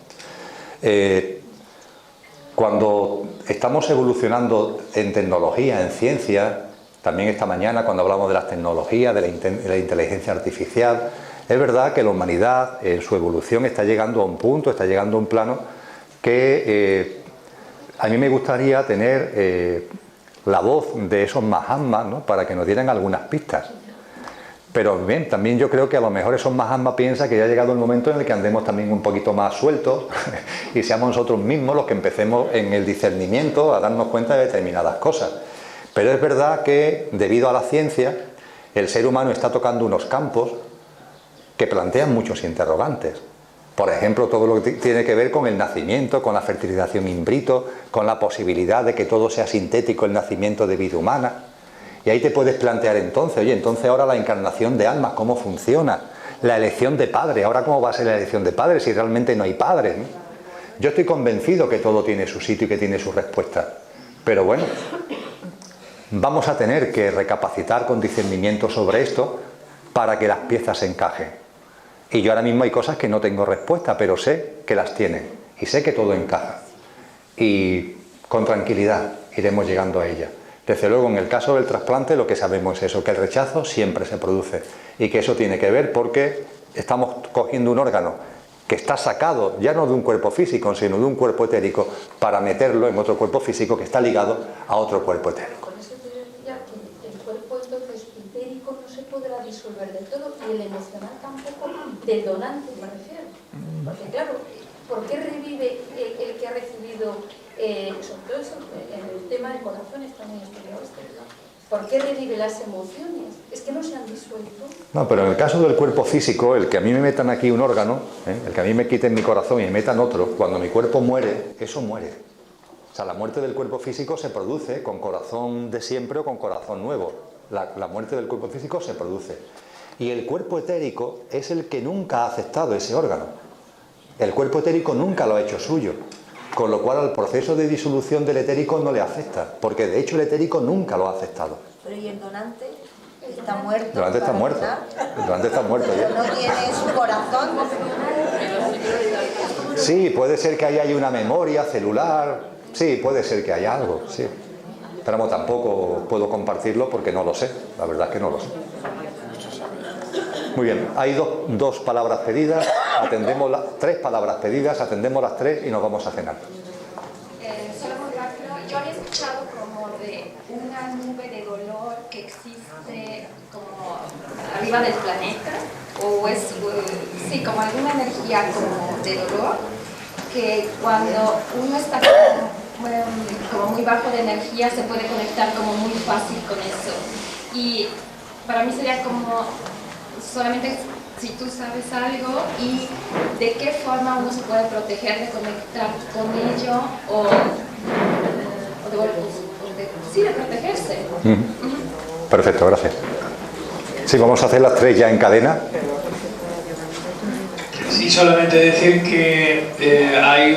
Cuando estamos evolucionando en tecnología, en ciencia, también esta mañana cuando hablamos de las tecnologías, de la inteligencia artificial, es verdad que la humanidad en su evolución está llegando a un punto, está llegando a un plano que a mí me gustaría tener la voz de esos Mahatmas, ¿no? Para que nos dieran algunas pistas. Pero bien, también yo creo que a lo mejor esos Mahatma piensa que ya ha llegado el momento en el que andemos también un poquito más sueltos y seamos nosotros mismos los que empecemos en el discernimiento a darnos cuenta de determinadas cosas. Pero es verdad que debido a la ciencia el ser humano está tocando unos campos que plantean muchos interrogantes. Por ejemplo, todo lo que tiene que ver con el nacimiento, con la fertilización in vitro, con la posibilidad de que todo sea sintético, el nacimiento de vida humana. Y ahí te puedes plantear entonces, oye, entonces ahora la encarnación de almas, ¿cómo funciona? La elección de padre, ¿ahora cómo va a ser la elección de padre si realmente no hay padre, ¿no? Yo estoy convencido que todo tiene su sitio y que tiene su respuesta. Pero bueno, vamos a tener que recapacitar con discernimiento sobre esto para que las piezas se encajen. Y yo ahora mismo hay cosas que no tengo respuesta, pero sé que las tienen y sé que todo encaja. Y con tranquilidad iremos llegando a ella. Desde luego, en el caso del trasplante lo que sabemos es eso, que el rechazo siempre se produce y que eso tiene que ver porque estamos cogiendo un órgano que está sacado ya no de un cuerpo físico, sino de un cuerpo etérico para meterlo en otro cuerpo físico que está ligado a otro cuerpo etérico. Con eso te decía que el cuerpo entonces etérico no se podrá disolver del todo y el emocional tampoco del donante, me refiero. Porque claro, ¿por qué revive el que ha recibido, sobre todo eso, en el tema del corazón está muy estudiado esto, ¿verdad? ¿Por qué revive las emociones? Es que no se han disuelto. No, pero en el caso del cuerpo físico, el que a mí me metan aquí un órgano, el que a mí me quiten mi corazón y me metan otro, cuando mi cuerpo muere, eso muere. O sea, la muerte del cuerpo físico se produce con corazón de siempre o con corazón nuevo. La muerte del cuerpo físico se produce. Y el cuerpo etérico es el que nunca ha aceptado ese órgano. El cuerpo etérico nunca lo ha hecho suyo. Con lo cual al proceso de disolución del etérico no le afecta, porque de hecho el etérico nunca lo ha aceptado. Pero ¿y el donante? Está muerto. El donante está muerto. El donante está muerto. Pero no tiene su corazón. Sí, puede ser que haya una memoria celular. Sí, puede ser que haya algo, sí. Pero vamos, tampoco puedo compartirlo porque no lo sé. La verdad es que no lo sé. Muy bien, hay dos palabras pedidas, atendemos tres palabras pedidas, atendemos las tres y nos vamos a cenar. Solo muy rápido, yo había escuchado como de una nube de dolor que existe como arriba del planeta, o es, sí, como alguna energía como de dolor, que cuando uno está como muy bajo de energía se puede conectar como muy fácil con eso. Y para mí sería como solamente si tú sabes algo y de qué forma uno se puede proteger de conectar con ello o de protegerse. Perfecto, gracias. Sí, vamos a hacer las tres ya en cadena. Sí, solamente decir que hay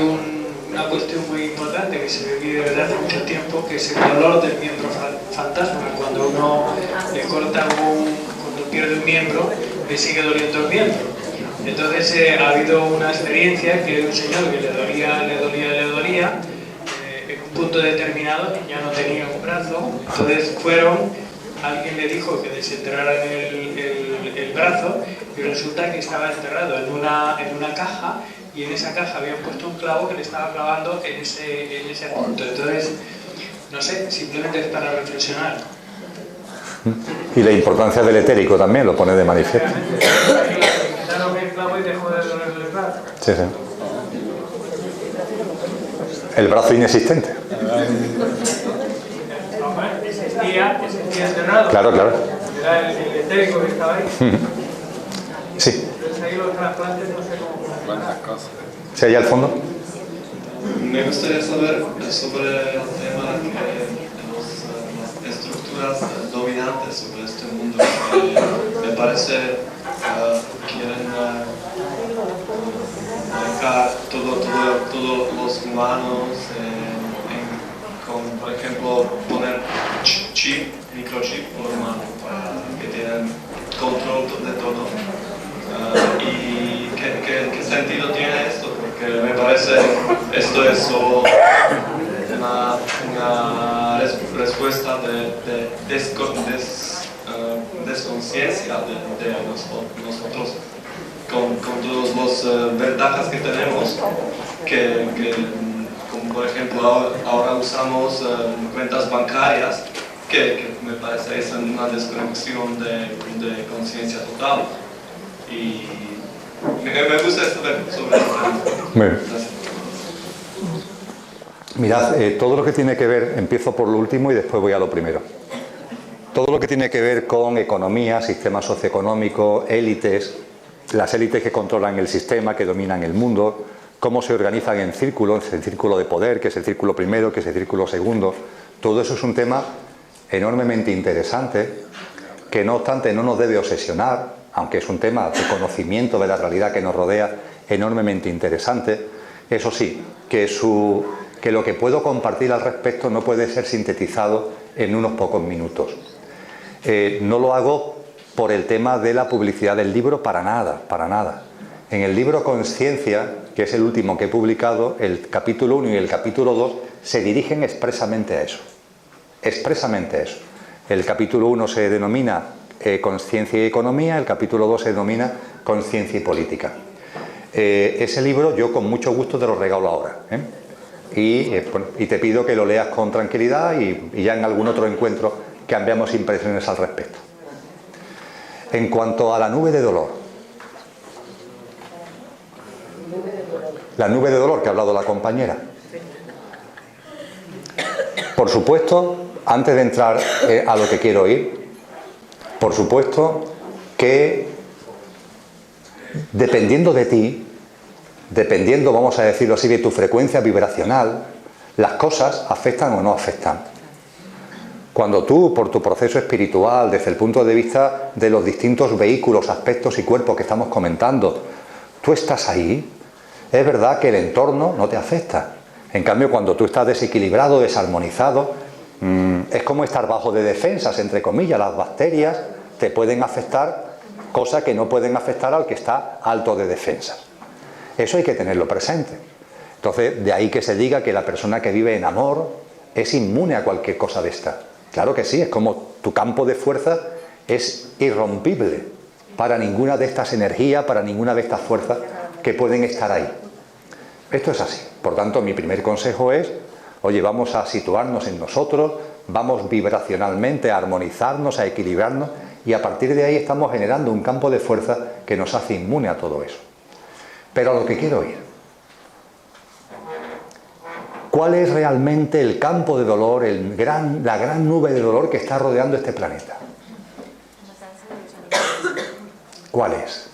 una cuestión muy importante que se vive desde hace mucho tiempo, que es el dolor del miembro fantasma. Cuando uno le corta cuando pierde un miembro, le sigue doliendo el miembro. Entonces ha habido una experiencia que de un señor que le dolía, en un punto determinado ya no tenía un brazo, entonces alguien le dijo que desenterrara el brazo y resulta que estaba enterrado en una caja y en esa caja habían puesto un clavo que le estaba clavando en ese punto. Entonces, no sé, simplemente es para reflexionar. Y la importancia del etérico también lo pone de manifiesto. Quitaron el clavo y dejó de doler el brazo. Sí, sí. El brazo inexistente. Existía enterrado. Claro, claro. Era el etérico que estaba ahí. Sí. Entonces ahí los trasplantes no sé cómo. ¿Sí, allá al fondo? Me gustaría saber sobre el tema que las estructuras dominantes sobre este mundo me parece quieren marcar todos los humanos con, por ejemplo, poner microchip por humano para que tengan control de todo. ¿Y qué sentido tiene esto? Porque me parece esto es solo una respuesta de desconciencia de nosotros con todas las ventajas que tenemos, como por ejemplo ahora usamos cuentas bancarias que me parece es una desconexión de conciencia total. Y me gusta saber sobre esto. Gracias. Mirad, todo lo que tiene que ver, empiezo por lo último y después voy a lo primero. Todo lo que tiene que ver con economía, sistema socioeconómico, élites, las élites que controlan el sistema, que dominan el mundo, cómo se organizan en círculos, el círculo de poder, que es el círculo primero, que es el círculo segundo. Todo eso es un tema enormemente interesante, que no obstante no nos debe obsesionar, aunque es un tema de conocimiento de la realidad que nos rodea, enormemente interesante. Eso sí, que lo que puedo compartir al respecto no puede ser sintetizado en unos pocos minutos. No lo hago por el tema de la publicidad del libro, para nada, para nada. En el libro Consciencia, que es el último que he publicado, el capítulo 1 y el capítulo 2 se dirigen expresamente a eso. Expresamente a eso. El capítulo 1 se denomina Consciencia y Economía, el capítulo 2 se denomina Consciencia y Política. Ese libro yo con mucho gusto te lo regalo ahora, y te pido que lo leas con tranquilidad y ya en algún otro encuentro cambiamos impresiones al respecto. En cuanto a la nube de dolor, la nube de dolor que ha hablado la compañera, por supuesto, antes de entrar a lo que quiero ir, por supuesto que dependiendo de ti, dependiendo, vamos a decirlo así, de tu frecuencia vibracional, las cosas afectan o no afectan. Cuando tú, por tu proceso espiritual, desde el punto de vista de los distintos vehículos, aspectos y cuerpos que estamos comentando, tú estás ahí, es verdad que el entorno no te afecta. En cambio, cuando tú estás desequilibrado, desarmonizado, es como estar bajo de defensas, entre comillas. Las bacterias te pueden afectar, cosa que no pueden afectar al que está alto de defensas. Eso hay que tenerlo presente. Entonces, de ahí que se diga que la persona que vive en amor es inmune a cualquier cosa de esta. Claro que sí, es como tu campo de fuerza es irrompible para ninguna de estas energías, para ninguna de estas fuerzas que pueden estar ahí. Esto es así. Por tanto, mi primer consejo es, oye, vamos a situarnos en nosotros, vamos vibracionalmente a armonizarnos, a equilibrarnos, y a partir de ahí estamos generando un campo de fuerza que nos hace inmune a todo eso. Pero a lo que quiero ir, ¿cuál es realmente el campo de dolor, la gran nube de dolor que está rodeando este planeta? ¿Cuál es?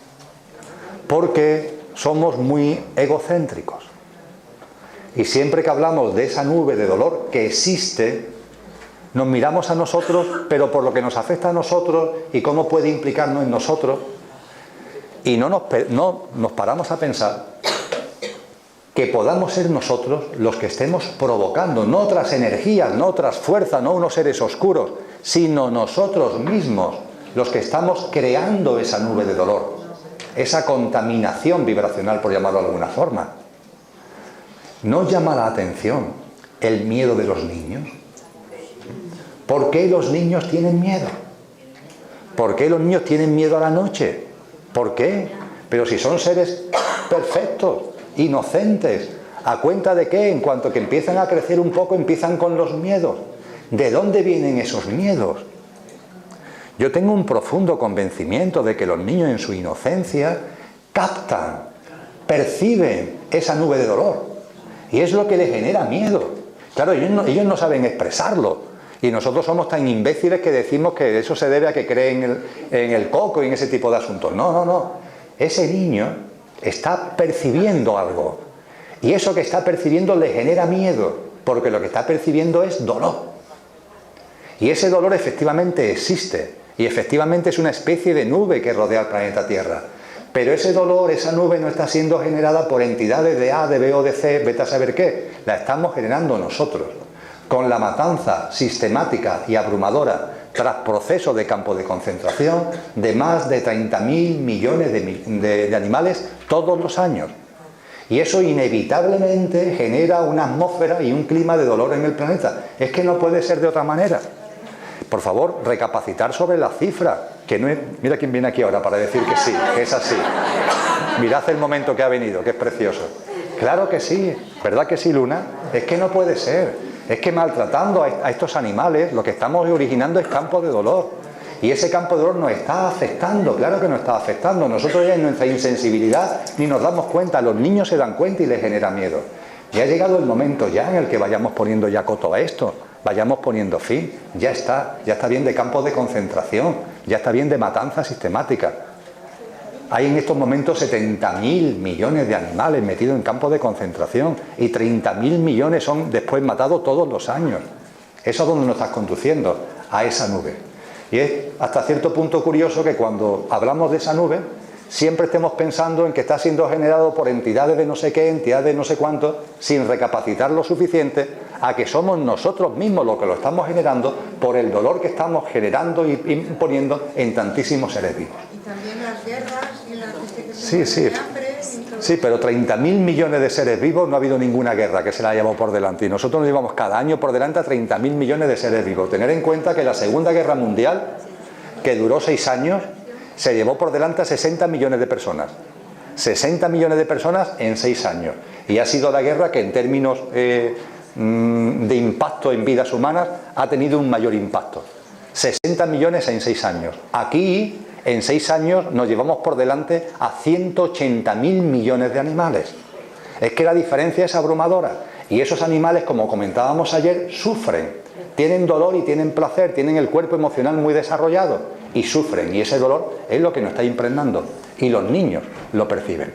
Porque somos muy egocéntricos. Y siempre que hablamos de esa nube de dolor que existe, nos miramos a nosotros, pero por lo que nos afecta a nosotros y cómo puede implicarnos en nosotros, y no nos paramos a pensar que podamos ser nosotros los que estemos provocando, no otras energías, no otras fuerzas, no unos seres oscuros, sino nosotros mismos los que estamos creando esa nube de dolor, esa contaminación vibracional, por llamarlo de alguna forma. ¿No llama la atención el miedo de los niños? ¿Por qué los niños tienen miedo? ¿Por qué los niños tienen miedo a la noche? ¿Por qué? Pero si son seres perfectos, inocentes, ¿a cuenta de qué? En cuanto que empiezan a crecer un poco, empiezan con los miedos. ¿De dónde vienen esos miedos? Yo tengo un profundo convencimiento de que los niños en su inocencia captan, perciben esa nube de dolor, y es lo que les genera miedo. Claro, ellos no saben expresarlo, y nosotros somos tan imbéciles que decimos que eso se debe a que creen en el coco y en ese tipo de asuntos. No. Ese niño está percibiendo algo, y eso que está percibiendo le genera miedo, porque lo que está percibiendo es dolor. Y ese dolor efectivamente existe, y efectivamente es una especie de nube que rodea el planeta Tierra. Pero ese dolor, esa nube no está siendo generada por entidades de A, de B o de C, vete a saber qué. La estamos generando nosotros, con la matanza sistemática y abrumadora tras procesos de campo de concentración de más de 30.000 millones de animales todos los años. Y eso inevitablemente genera una atmósfera y un clima de dolor en el planeta. Es que no puede ser de otra manera. Por favor, recapacitar sobre la cifra, que no es... Mira quién viene aquí ahora para decir que sí, que es así. Mirad el momento que ha venido, que es precioso. Claro que sí, ¿verdad que sí, Luna? Es que no puede ser. Es que maltratando a estos animales lo que estamos originando es campo de dolor. Y ese campo de dolor nos está afectando, claro que nos está afectando. Nosotros ya en nuestra insensibilidad ni nos damos cuenta, los niños se dan cuenta y les genera miedo. Y ha llegado el momento ya en el que vayamos poniendo ya coto a esto, vayamos poniendo fin. Ya está bien de campos de concentración, ya está bien de matanza sistemática. Hay en estos momentos 70.000 millones de animales metidos en campos de concentración y 30.000 millones son después matados todos los años. ¿Eso a dónde nos estás conduciendo? A esa nube. Y es hasta cierto punto curioso que cuando hablamos de esa nube siempre estemos pensando en que está siendo generado por entidades de no sé qué, entidades de no sé cuánto, sin recapacitar lo suficiente a que somos nosotros mismos los que lo estamos generando por el dolor que estamos generando y imponiendo en tantísimos seres vivos. Y también las guerras y la gente que Sí, se muere de hambre. sí, pero 30.000 millones de seres vivos no ha habido ninguna guerra que se la haya llevado por delante. Y nosotros nos llevamos cada año por delante a 30.000 millones de seres vivos. Tener en cuenta que la Segunda Guerra Mundial, que duró 6 años, se llevó por delante a 60 millones de personas. 60 millones de personas en 6 años. Y ha sido la guerra que en términos de impacto en vidas humanas ha tenido un mayor impacto. 60 millones en 6 años. Aquí, en 6 años, nos llevamos por delante a 180.000 millones de animales. Es que la diferencia es abrumadora. Y esos animales, como comentábamos ayer, sufren. Tienen dolor y tienen placer, tienen el cuerpo emocional muy desarrollado y sufren. Y ese dolor es lo que nos está impregnando. Y los niños lo perciben.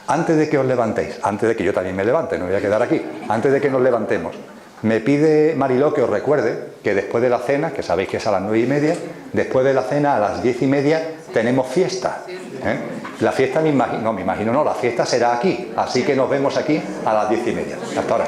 Antes de que os levantéis, antes de que yo también me levante, no voy a quedar aquí, antes de que nos levantemos, me pide Mariló que os recuerde que después de la cena, que sabéis que es a las 9:30, después de la cena a las 10:30 tenemos fiesta. La fiesta la fiesta será aquí, así que nos vemos aquí a las 10:30. Hasta ahora.